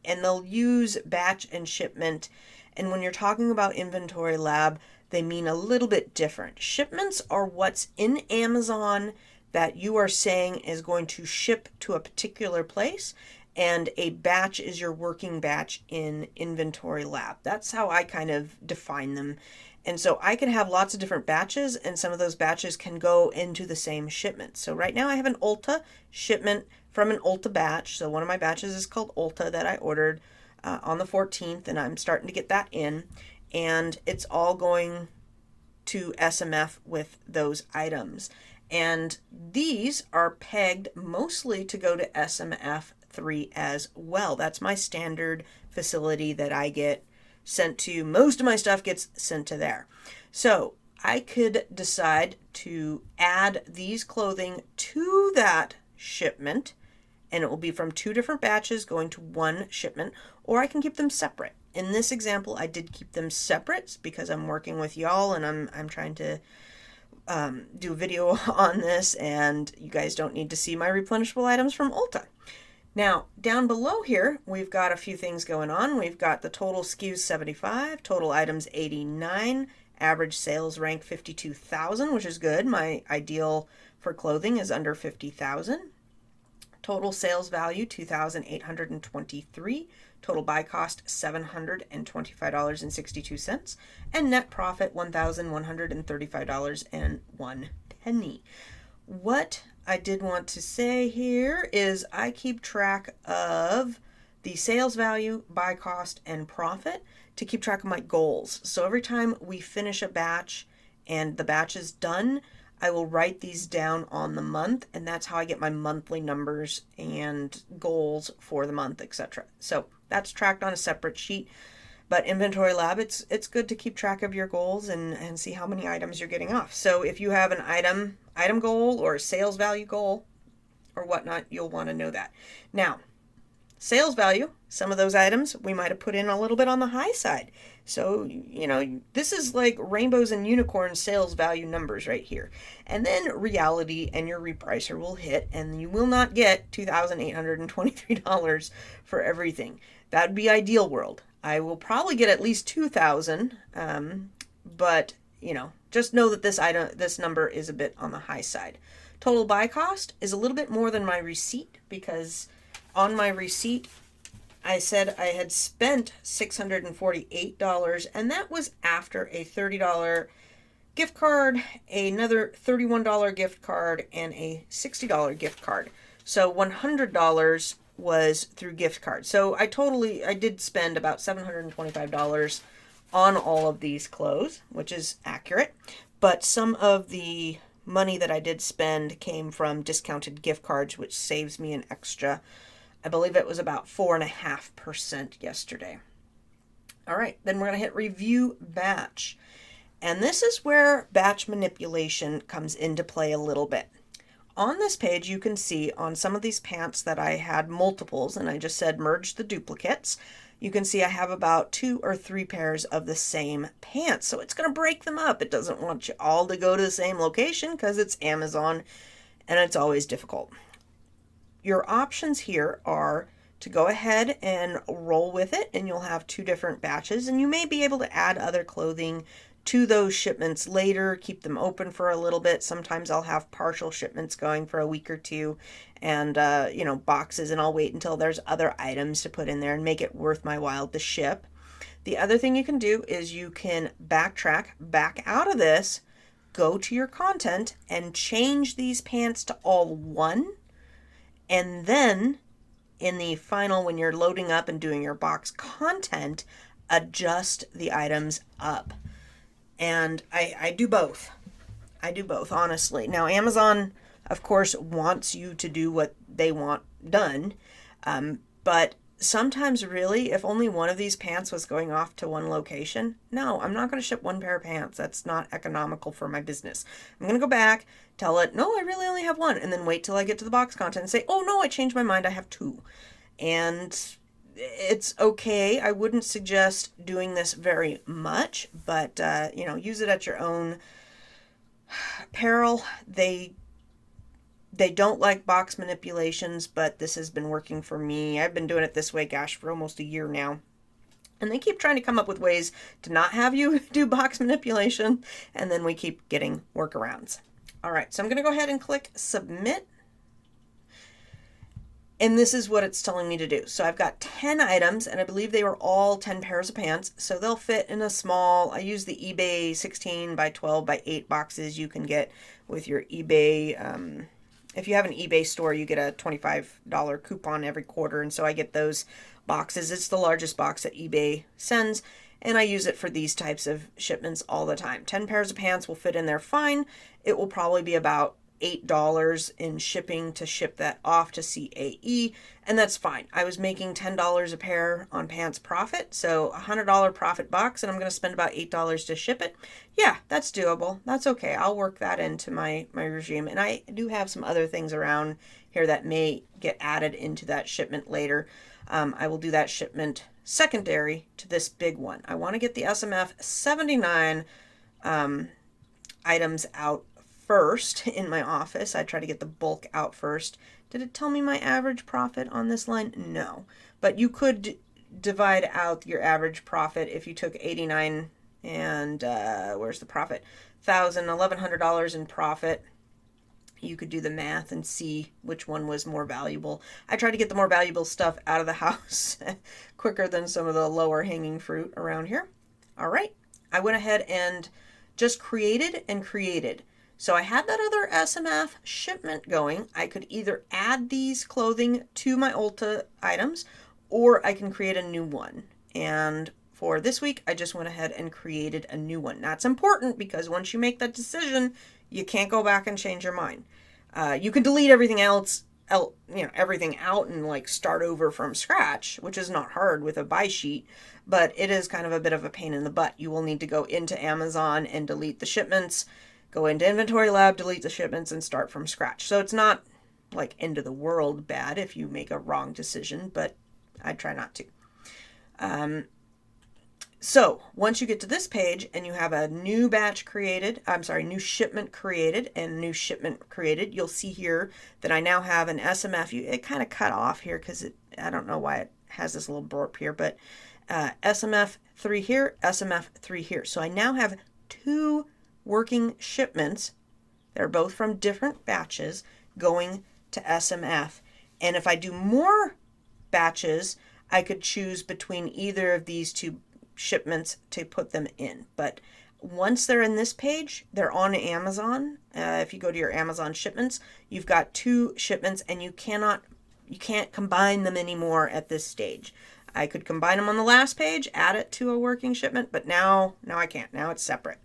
and they'll use batch and shipment. And when you're talking about Inventory Lab, they mean a little bit different. Shipments are what's in Amazon that you are saying is going to ship to a particular place, and a batch is your working batch in Inventory Lab. That's how I kind of define them. And so I can have lots of different batches, and some of those batches can go into the same shipment. So right now I have an Ulta shipment from an Ulta batch. So one of my batches is called Ulta that I ordered on the 14th, and I'm starting to get that in. And it's all going to SMF with those items. And these are pegged mostly to go to SMF3 as well. That's my standard facility that I get sent to. Most of my stuff gets sent to there. So I could decide to add these clothing to that shipment, and it will be from 2 different batches going to 1 shipment, or I can keep them separate. In this example, I did keep them separate because I'm working with y'all, and I'm trying to do a video on this, and you guys don't need to see my replenishable items from Ulta. Now, down below here, we've got a few things going on. We've got the total SKUs 75, total items 89, average sales rank 52,000, which is good. My ideal for clothing is under 50,000. Total sales value, $2,823. Total buy cost, $725.62. And net profit, $1,135.01. What I did want to say here is I keep track of the sales value, buy cost, and profit to keep track of my goals. So every time we finish a batch and the batch is done, I will write these down on the month, and that's how I get my monthly numbers and goals for the month, etc. So that's tracked on a separate sheet. But Inventory Lab, it's good to keep track of your goals and see how many items you're getting off. So if you have an item goal or a sales value goal or whatnot, you'll want to know that. Now, sales value, some of those items we might have put in a little bit on the high side. So, this is like rainbows and unicorns sales value numbers right here. And then reality and your repricer will hit, and you will not get $2,823 for everything. That would be ideal world. I will probably get at least $2,000, but just know that this number is a bit on the high side. Total buy cost is a little bit more than my receipt, because on my receipt I said I had spent $648, and that was after a $30 gift card, another $31 gift card, and a $60 gift card. So $100 was through gift card. So I did spend about $725 on all of these clothes, which is accurate. But some of the money that I did spend came from discounted gift cards, which saves me an extra, I believe it was about 4.5% yesterday. All right, then we're going to hit review batch. And this is where batch manipulation comes into play a little bit. On this page, you can see on some of these pants that I had multiples, and I just said merge the duplicates. You can see I have about 2 or 3 pairs of the same pants. So it's going to break them up. It doesn't want you all to go to the same location because it's Amazon, and it's always difficult. Your options here are to go ahead and roll with it, and you'll have 2 different batches, and you may be able to add other clothing to those shipments later, keep them open for a little bit. Sometimes I'll have partial shipments going for a week or 2 and, boxes, and I'll wait until there's other items to put in there and make it worth my while to ship. The other thing you can do is you can backtrack back out of this, go to your content, and change these pants to all one. And then in the final, when you're loading up and doing your box content, adjust the items up. And I do both. Honestly. Now, Amazon, of course, wants you to do what they want done. But sometimes really, if only one of these pants was going off to one location, no, I'm not going to ship one pair of pants. That's not economical for my business. I'm going to go back, tell it, no, I really only have one, and then wait till I get to the box content and say, oh no, I changed my mind, I have two. And it's okay. I wouldn't suggest doing this very much, but use it at your own peril. They don't like box manipulations, but this has been working for me. I've been doing it this way, gosh, for almost a year now. And they keep trying to come up with ways to not have you do box manipulation, and then we keep getting workarounds. All right, so I'm going to go ahead and click submit. And this is what it's telling me to do. So I've got 10 items, and I believe they were all 10 pairs of pants. So they'll fit in a small, I use the eBay 16 by 12 by 8 boxes you can get with your eBay. If you have an eBay store, you get a $25 coupon every quarter. And so I get those boxes. It's the largest box that eBay sends. And I use it for these types of shipments all the time. 10 pairs of pants will fit in there fine. It will probably be about $8 in shipping to ship that off to CAE, and that's fine. I was making $10 a pair on pants profit, so a $100 profit box, and I'm going to spend about $8 to ship it. Yeah, that's doable. That's okay. I'll work that into my regime, and I do have some other things around here that may get added into that shipment later. I will do that shipment secondary to this big one. I want to get the SMF 79 items out first in my office. I try to get the bulk out first. Did it tell me my average profit on this line? No. But you could divide out your average profit if you took 89 and where's the profit? $1,100 in profit. You could do the math and see which one was more valuable. I try to get the more valuable stuff out of the house quicker than some of the lower hanging fruit around here. All right. I went ahead and just created. So I had that other SMF shipment going. I could either add these clothing to my Ulta items, or I can create a new one. And for this week, I just went ahead and created a new one. That's important because once you make that decision, you can't go back and change your mind. You can delete everything else, everything out and like start over from scratch, which is not hard with a buy sheet, but it is kind of a bit of a pain in the butt. You will need to go into Amazon and delete the shipments, go into Inventory Lab, delete the shipments, and start from scratch. So it's not like end of the world bad if you make a wrong decision, but I try not to. So once you get to this page and you have a new new shipment created and new shipment created, you'll see here that I now have an SMF. It kind of cut off here because I don't know why it has this little burp here, but SMF 3 here, SMF 3 here. So I now have 2 working shipments. They're both from different batches going to SMF. And if I do more batches, I could choose between either of these 2 shipments to put them in. But once they're in this page, they're on Amazon. If you go to your Amazon shipments, you've got 2 shipments and you can't combine them anymore at this stage. I could combine them on the last page, add it to a working shipment, but now I can't. Now it's separate.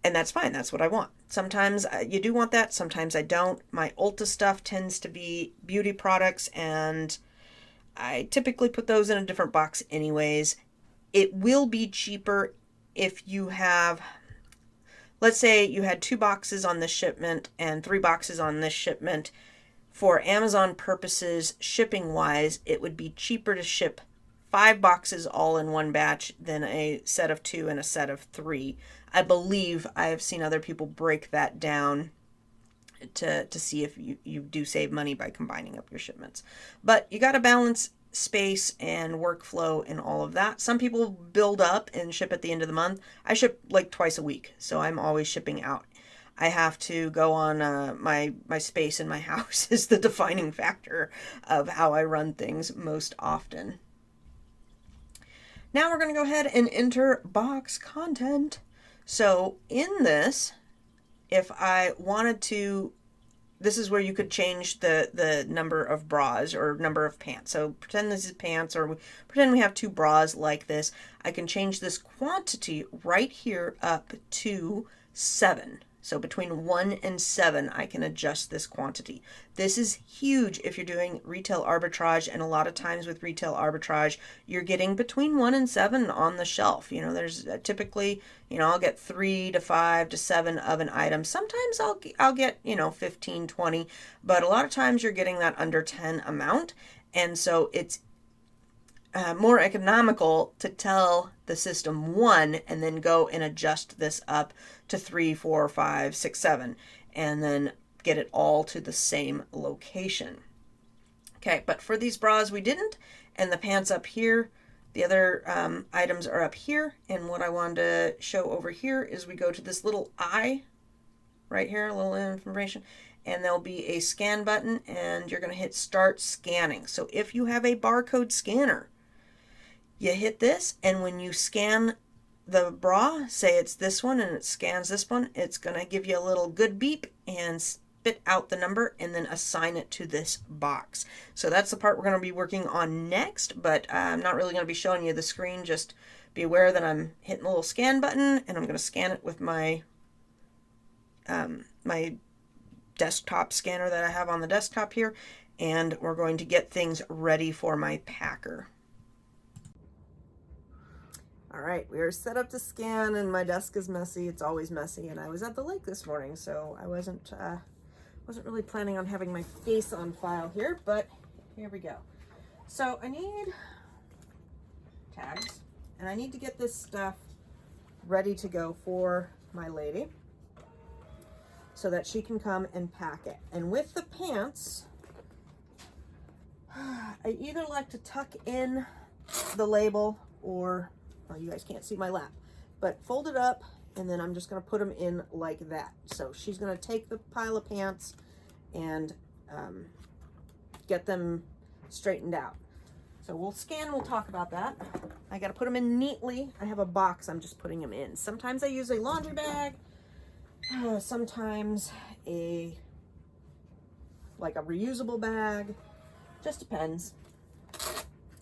And that's fine. That's what I want. Sometimes you do want that. Sometimes I don't. My Ulta stuff tends to be beauty products, and I typically put those in a different box anyways. It will be cheaper if you have, let's say you had 2 boxes on this shipment and 3 boxes on this shipment. For Amazon purposes, shipping wise, it would be cheaper to ship 5 boxes all in one batch than a set of 2 and a set of 3. I believe I have seen other people break that down to see if you do save money by combining up your shipments. But you got to balance space and workflow and all of that. Some people build up and ship at the end of the month. I ship like twice a week, so I'm always shipping out. I have to go on my space in my house is the defining factor of how I run things most often. Now we're going to go ahead and enter box content. So in this, if I wanted to, this is where you could change the number of bras or number of pants. So pretend this is pants, or pretend we have 2 bras like this. I can change this quantity right here up to 7. So between 1 and 7, I can adjust this quantity. This is huge if you're doing retail arbitrage, and a lot of times with retail arbitrage, you're getting between 1 and 7 on the shelf. You know, there's typically, you know, I'll get 3 to 5 to 7 of an item. Sometimes I'll get, you know, 15, 20, but a lot of times you're getting that under 10 amount. And so it's more economical to tell the system 1 and then go and adjust this up to 3, 4, 5, 6, 7, and then get it all to the same location. Okay, but for these bras we didn't, and the pants up here, the other items are up here, and what I wanted to show over here is we go to this little eye right here, a little information, and there'll be a scan button, and you're going to hit start scanning. So if you have a barcode scanner, you hit this, and when you scan the bra, say it's this one and it scans this one, it's going to give you a little good beep and spit out the number and then assign it to this box. So that's the part we're going to be working on next, but I'm not really going to be showing you the screen. Just be aware that I'm hitting the little scan button, and I'm going to scan it with my my desktop scanner that I have on the desktop here, and we're going to get things ready for my packer. All right, we are set up to scan, and my desk is messy. It's always messy, and I was at the lake this morning, so I wasn't really planning on having my face on file here, but here we go. So I need tags, and I need to get this stuff ready to go for my lady so that she can come and pack it. And with the pants, I either like to tuck in the label or, well, you guys can't see my lap, but fold it up, and then I'm just going to put them in like that. So she's going to take the pile of pants and get them straightened out. So we'll scan, we'll talk about that. I got to put them in neatly. I have a box I'm just putting them in. Sometimes I use a laundry bag, sometimes like a reusable bag, just depends.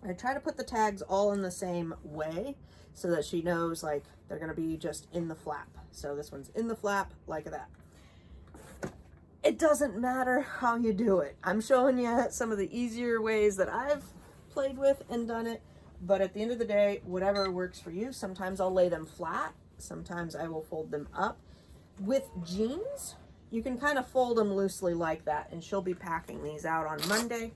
I try to put the tags all in the same way so that she knows, like, they're going to be just in the flap. So this one's in the flap like that. It doesn't matter how you do it. I'm showing you some of the easier ways that I've played with and done it, but at the end of the day, whatever works for you. Sometimes I'll lay them flat. Sometimes I will fold them up. With jeans, you can kind of fold them loosely like that, and she'll be packing these out on Monday.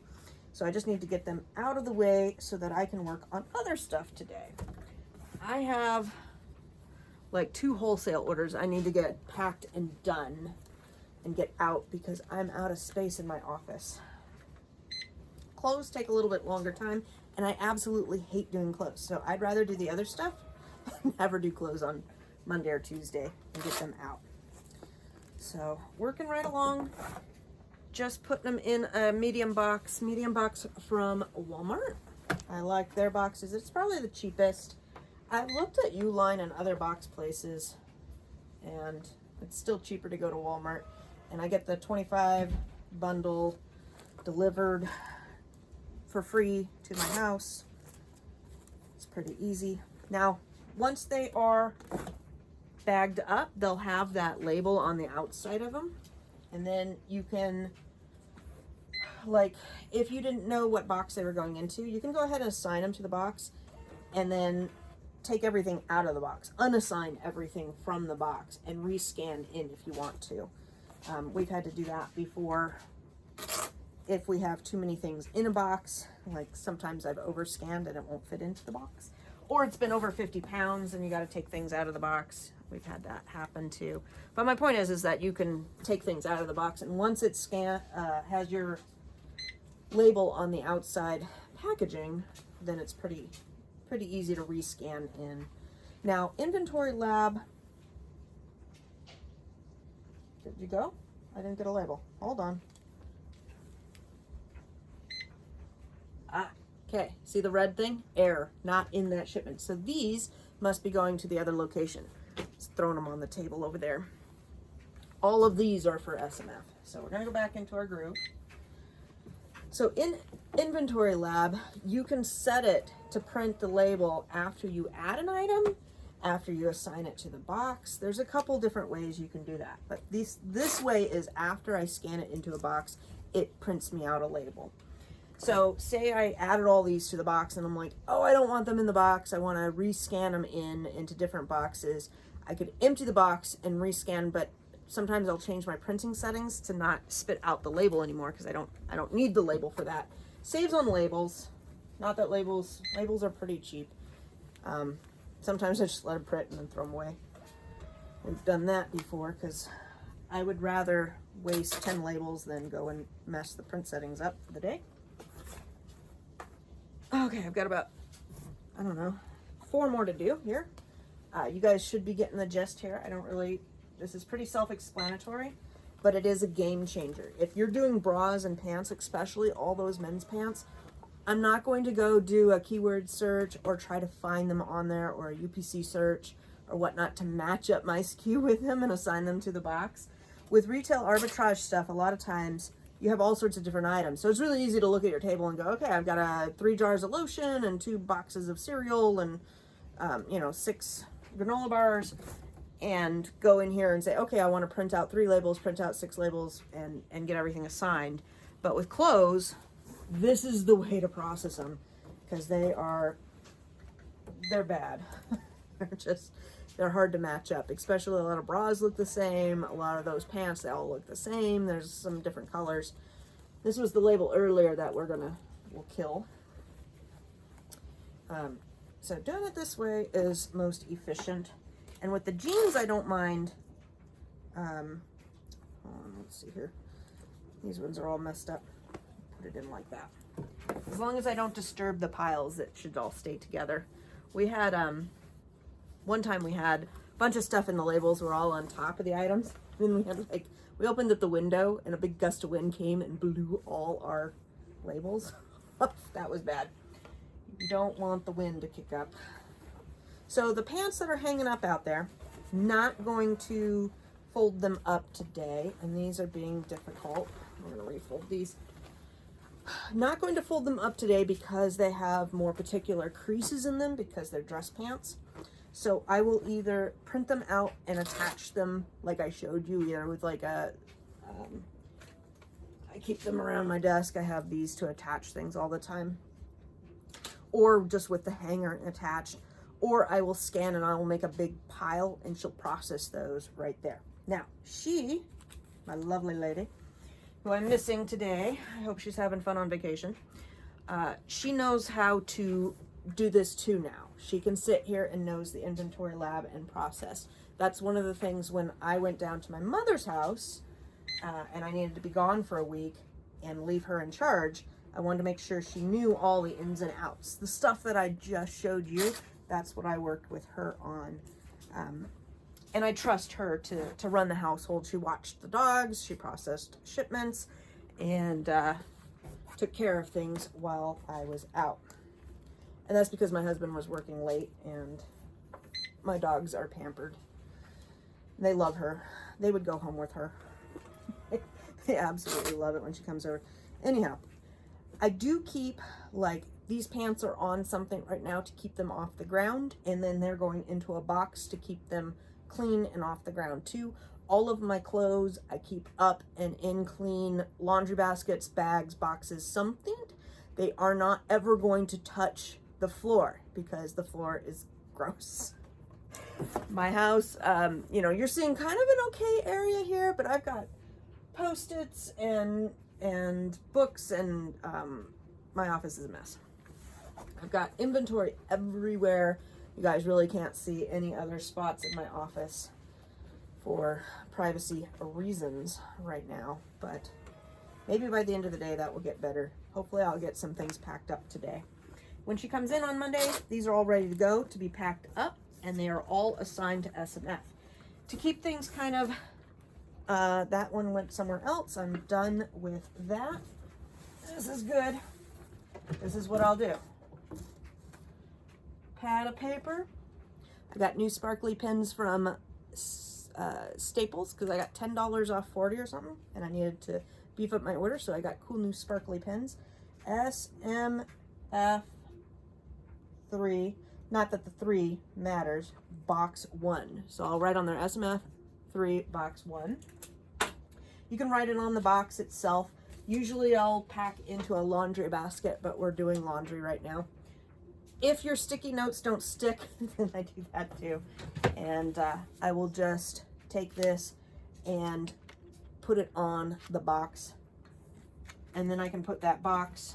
So I just need to get them out of the way so that I can work on other stuff today. I have like 2 wholesale orders I need to get packed and done and get out because I'm out of space in my office. Clothes take a little bit longer time, and I absolutely hate doing clothes. So I'd rather do the other stuff and never do clothes on Monday or Tuesday and get them out. So working right along. Just putting them in a medium box from Walmart. I like their boxes. It's probably the cheapest. I've looked at Uline and other box places, and it's still cheaper to go to Walmart. And I get the 25 bundle delivered for free to my house. It's pretty easy. Now, once they are bagged up, they'll have that label on the outside of them. And then you can, like, if you didn't know what box they were going into, you can go ahead and assign them to the box and then take everything out of the box, unassign everything from the box, and rescan in if you want to. We've had to do that before if we have too many things in a box. Like sometimes I've overscanned and it won't fit into the box. Or it's been over 50 pounds and you got to take things out of the box. We've had that happen too. But my point is that you can take things out of the box, and once it has your label on the outside packaging, then it's pretty easy to rescan in. Now, Inventory Lab. Did you go? I didn't get a label. Hold on. Okay. See the red thing? Error. Not in that shipment. So these must be going to the other location. Just throwing them on the table over there. All of these are for SMF. So we're going to go back into our group. So in Inventory Lab, you can set it to print the label after you add an item, after you assign it to the box. There's a couple different ways you can do that, but this way is after I scan it into a box, it prints me out a label. So say I added all these to the box and I'm like, oh, I don't want them in the box. I want to rescan them into different boxes. I could empty the box and rescan, but sometimes I'll change my printing settings to not spit out the label anymore because I don't need the label for that. Saves on labels. Not that labels are pretty cheap. Sometimes I just let them print and then throw them away. We've done that before because I would rather waste 10 labels than go and mess the print settings up for the day. Okay, I've got about, I don't know, 4 more to do here. You guys should be getting the gist here. This is pretty self-explanatory, but it is a game changer. If you're doing bras and pants, especially all those men's pants, I'm not going to go do a keyword search or try to find them on there or a UPC search or whatnot to match up my SKU with them and assign them to the box. With retail arbitrage stuff, a lot of times you have all sorts of different items. So it's really easy to look at your table and go, okay, I've got 3 jars of lotion and 2 boxes of cereal and, 6 granola bars, and go in here and say, okay, I want to print out 3 labels, print out 6 labels, and get everything assigned. But with clothes, this is the way to process them because they're bad. They're hard to match up, especially a lot of bras look the same. A lot of those pants, they all look the same. There's some different colors. This was the label earlier that we'll kill. So doing it this way is most efficient. And with the jeans, I don't mind. Let's see here. These ones are all messed up. Put it in like that. As long as I don't disturb the piles, it should all stay together. We had, one time we had a bunch of stuff in the labels were all on top of the items. And then we opened up the window and a big gust of wind came and blew all our labels. That was bad. You don't want the wind to kick up. So the pants that are hanging up out there, not going to fold them up today. And these are being difficult. I'm going to refold these. Not going to fold them up today because they have more particular creases in them because they're dress pants. So I will either print them out and attach them like I showed you, either with like I keep them around my desk. I have these to attach things all the time. Or just with the hanger attached. Or I will scan and I will make a big pile and she'll process those right there. Now, my lovely lady, who I'm missing today, I hope she's having fun on vacation. She knows how to do this too now. She can sit here and knows the inventory lab and process. That's one of the things when I went down to my mother's house and I needed to be gone for a week and leave her in charge. I wanted to make sure she knew all the ins and outs. The stuff that I just showed you, that's what I worked with her on. And I trust her to run the household. She watched the dogs, she processed shipments, and took care of things while I was out. And that's because my husband was working late and my dogs are pampered. They love her. They would go home with her. They absolutely love it when she comes over. Anyhow, I do keep, like, these pants are on something right now to keep them off the ground, and then they're going into a box to keep them clean and off the ground too. All of my clothes I keep up and in clean laundry baskets, bags, boxes, something. They are not ever going to touch the floor because the floor is gross. My house, you're seeing kind of an okay area here, but I've got Post-its and books, and my office is a mess. I've got inventory everywhere. You guys really can't see any other spots in my office for privacy reasons right now, but maybe by the end of the day that will get better. Hopefully I'll get some things packed up today. When she comes in on Monday, these are all ready to go to be packed up, and they are all assigned to SMF. To keep things kind of, that one went somewhere else. I'm done with that. This is good. This is what I'll do. Pad of paper. I got new sparkly pens from Staples because I got $10 off 40 or something, and I needed to beef up my order, so I got cool new sparkly pens. SMF3. not that the 3 matters, box 1. So I'll write on there SMF 3 box 1. You can write it on the box itself. Usually I'll pack into a laundry basket, but we're doing laundry right now. If your sticky notes don't stick, then I do that too. And I will just take this and put it on the box. And then I can put that box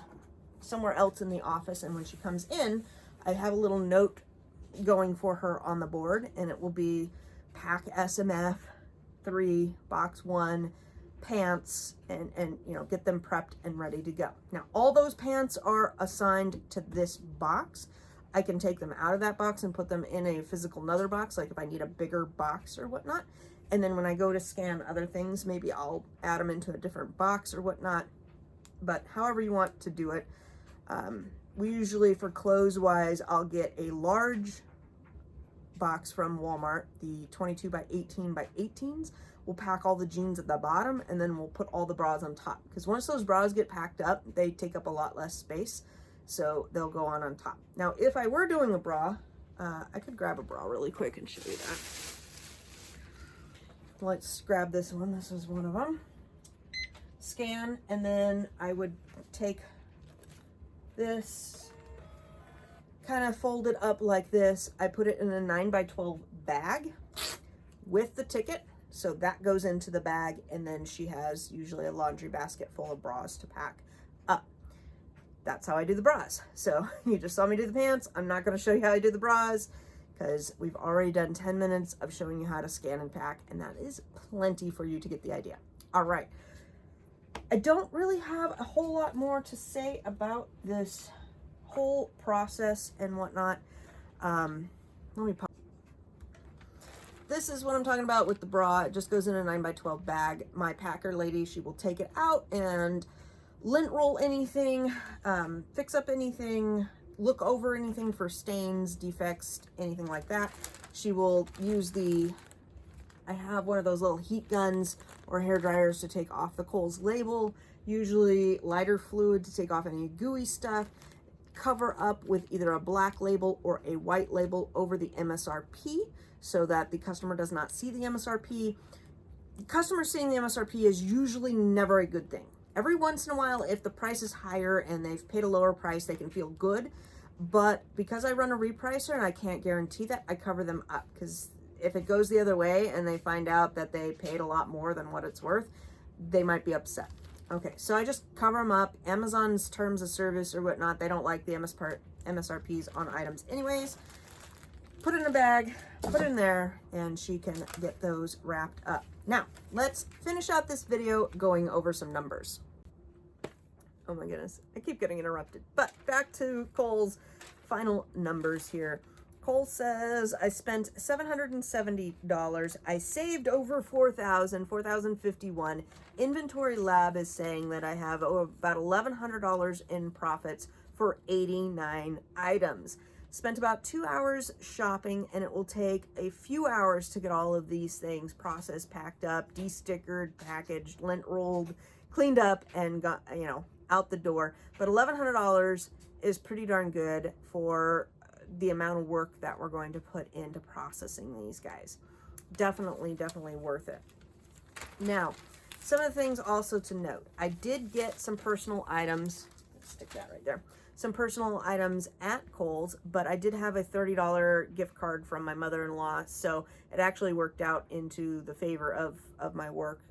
somewhere else in the office. And when she comes in, I have a little note going for her on the board, and it will be pack SMF 3 box 1 pants, and you know, get them prepped and ready to go. Now all those pants are assigned to this box. I can take them out of that box and put them in a physical another box, like if I need a bigger box or whatnot. And then when I go to scan other things, maybe I'll add them into a different box or whatnot. But however you want to do it. We usually, for clothes wise, I'll get a large box from Walmart, the 22 by 18 by 18s. We'll pack all the jeans at the bottom, and then we'll put all the bras on top. Because once those bras get packed up, they take up a lot less space. So they'll go on top. Now, if I were doing a bra, I could grab a bra really quick and show you that. Let's grab this one. This is one of them. Scan, and then I would take this, kind of fold it up like this. I put it in a 9 by 12 bag with the ticket. So that goes into the bag, and then she has usually a laundry basket full of bras to pack up. That's how I do the bras. So you just saw me do the pants. I'm not going to show you how I do the bras because we've already done 10 minutes of showing you how to scan and pack, and that is plenty for you to get the idea. All right. I don't really have a whole lot more to say about this whole process and whatnot. Let me pop. This is what I'm talking about with the bra. It just goes in a 9 by 12 bag. My packer lady, she will take it out and lint roll anything, fix up anything, look over anything for stains, defects, anything like that. She will use I have one of those little heat guns or hair dryers to take off the Kohl's label, usually lighter fluid to take off any gooey stuff, cover up with either a black label or a white label over the MSRP so that the customer does not see the MSRP. The customer seeing the MSRP is usually never a good thing. Every once in a while, if the price is higher and they've paid a lower price, they can feel good. But because I run a repricer and I can't guarantee that, I cover them up, because if it goes the other way and they find out that they paid a lot more than what it's worth, they might be upset. Okay, so I just cover them up. Amazon's terms of service or whatnot, they don't like the MSRPs on items anyways. Put it in a bag, put it in there, and she can get those wrapped up. Now, let's finish out this video going over some numbers. Oh my goodness, I keep getting interrupted. But back to Kohl's final numbers here. Kohl says I spent $770. I saved over $4,051. Inventory Lab is saying that I have about $1,100 in profits for 89 items. Spent about 2 hours shopping, and it will take a few hours to get all of these things processed, packed up, de-stickered, packaged, lint rolled, cleaned up, and got, out the door. But $1,100 is pretty darn good for the amount of work that we're going to put into processing these guys. Definitely worth it. Now, some of the things also to note. I did get some personal items. Let's stick that right there. Some personal items at Kohl's, but I did have a $30 gift card from my mother-in-law, so it actually worked out into the favor of my work,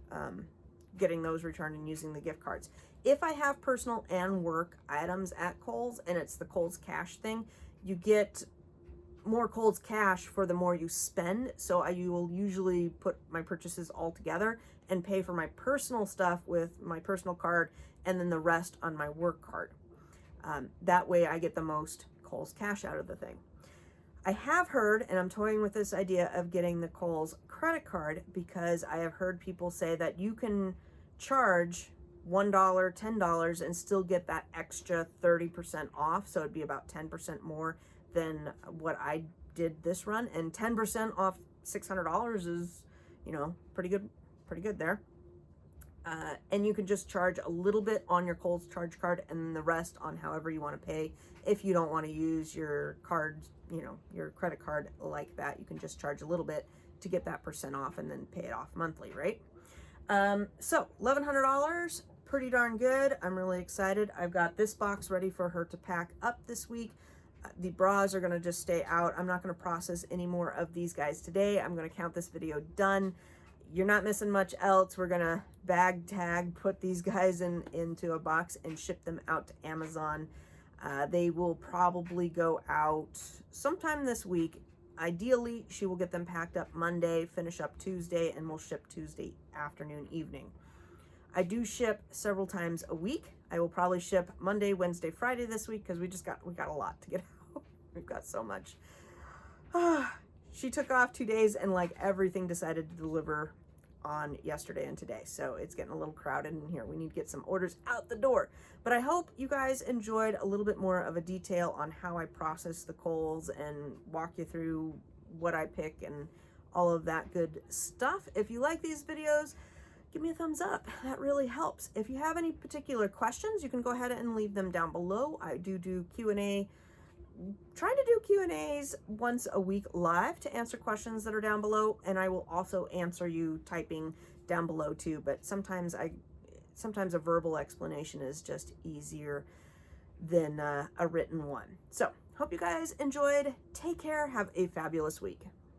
getting those returned and using the gift cards. If I have personal and work items at Kohl's, and it's the Kohl's Cash thing, you get more Kohl's Cash for the more you spend. So you will usually put my purchases all together and pay for my personal stuff with my personal card and then the rest on my work card. That way I get the most Kohl's Cash out of the thing. I have heard, and I'm toying with this idea of getting the Kohl's credit card, because I have heard people say that you can charge $1, $10 and still get that extra 30% off. So it'd be about 10% more than what I did this run, and 10% off $600 is, pretty good there. And you can just charge a little bit on your Kohl's charge card and the rest on however you want to pay. If you don't want to use your card, you know, your credit card like that, you can just charge a little bit to get that % off and then pay it off monthly, right? So $1,100, pretty darn good. I'm really excited. I've got this box ready for her to pack up this week. The bras are going to just stay out. I'm not going to process any more of these guys today. I'm going to count this video done. You're not missing much else. We're going to bag tag, put these guys into a box and ship them out to Amazon. They will probably go out sometime this week. Ideally, she will get them packed up Monday, finish up Tuesday, and we'll ship Tuesday afternoon, evening. I do ship several times a week. I will probably ship Monday, Wednesday, Friday this week because we got a lot to get out. We've got so much. She took off 2 days and like everything decided to deliver on yesterday and today. So it's getting a little crowded in here. We need to get some orders out the door. But I hope you guys enjoyed a little bit more of a detail on how I process the Kohls and walk you through what I pick and all of that good stuff. If you like these videos, give me a thumbs up. That really helps. If you have any particular questions, you can go ahead and leave them down below. I do Q&A. Trying to do Q&As once a week live to answer questions that are down below, and I will also answer you typing down below too, but sometimes a verbal explanation is just easier than a written one. So hope you guys enjoyed. Take care. Have a fabulous week.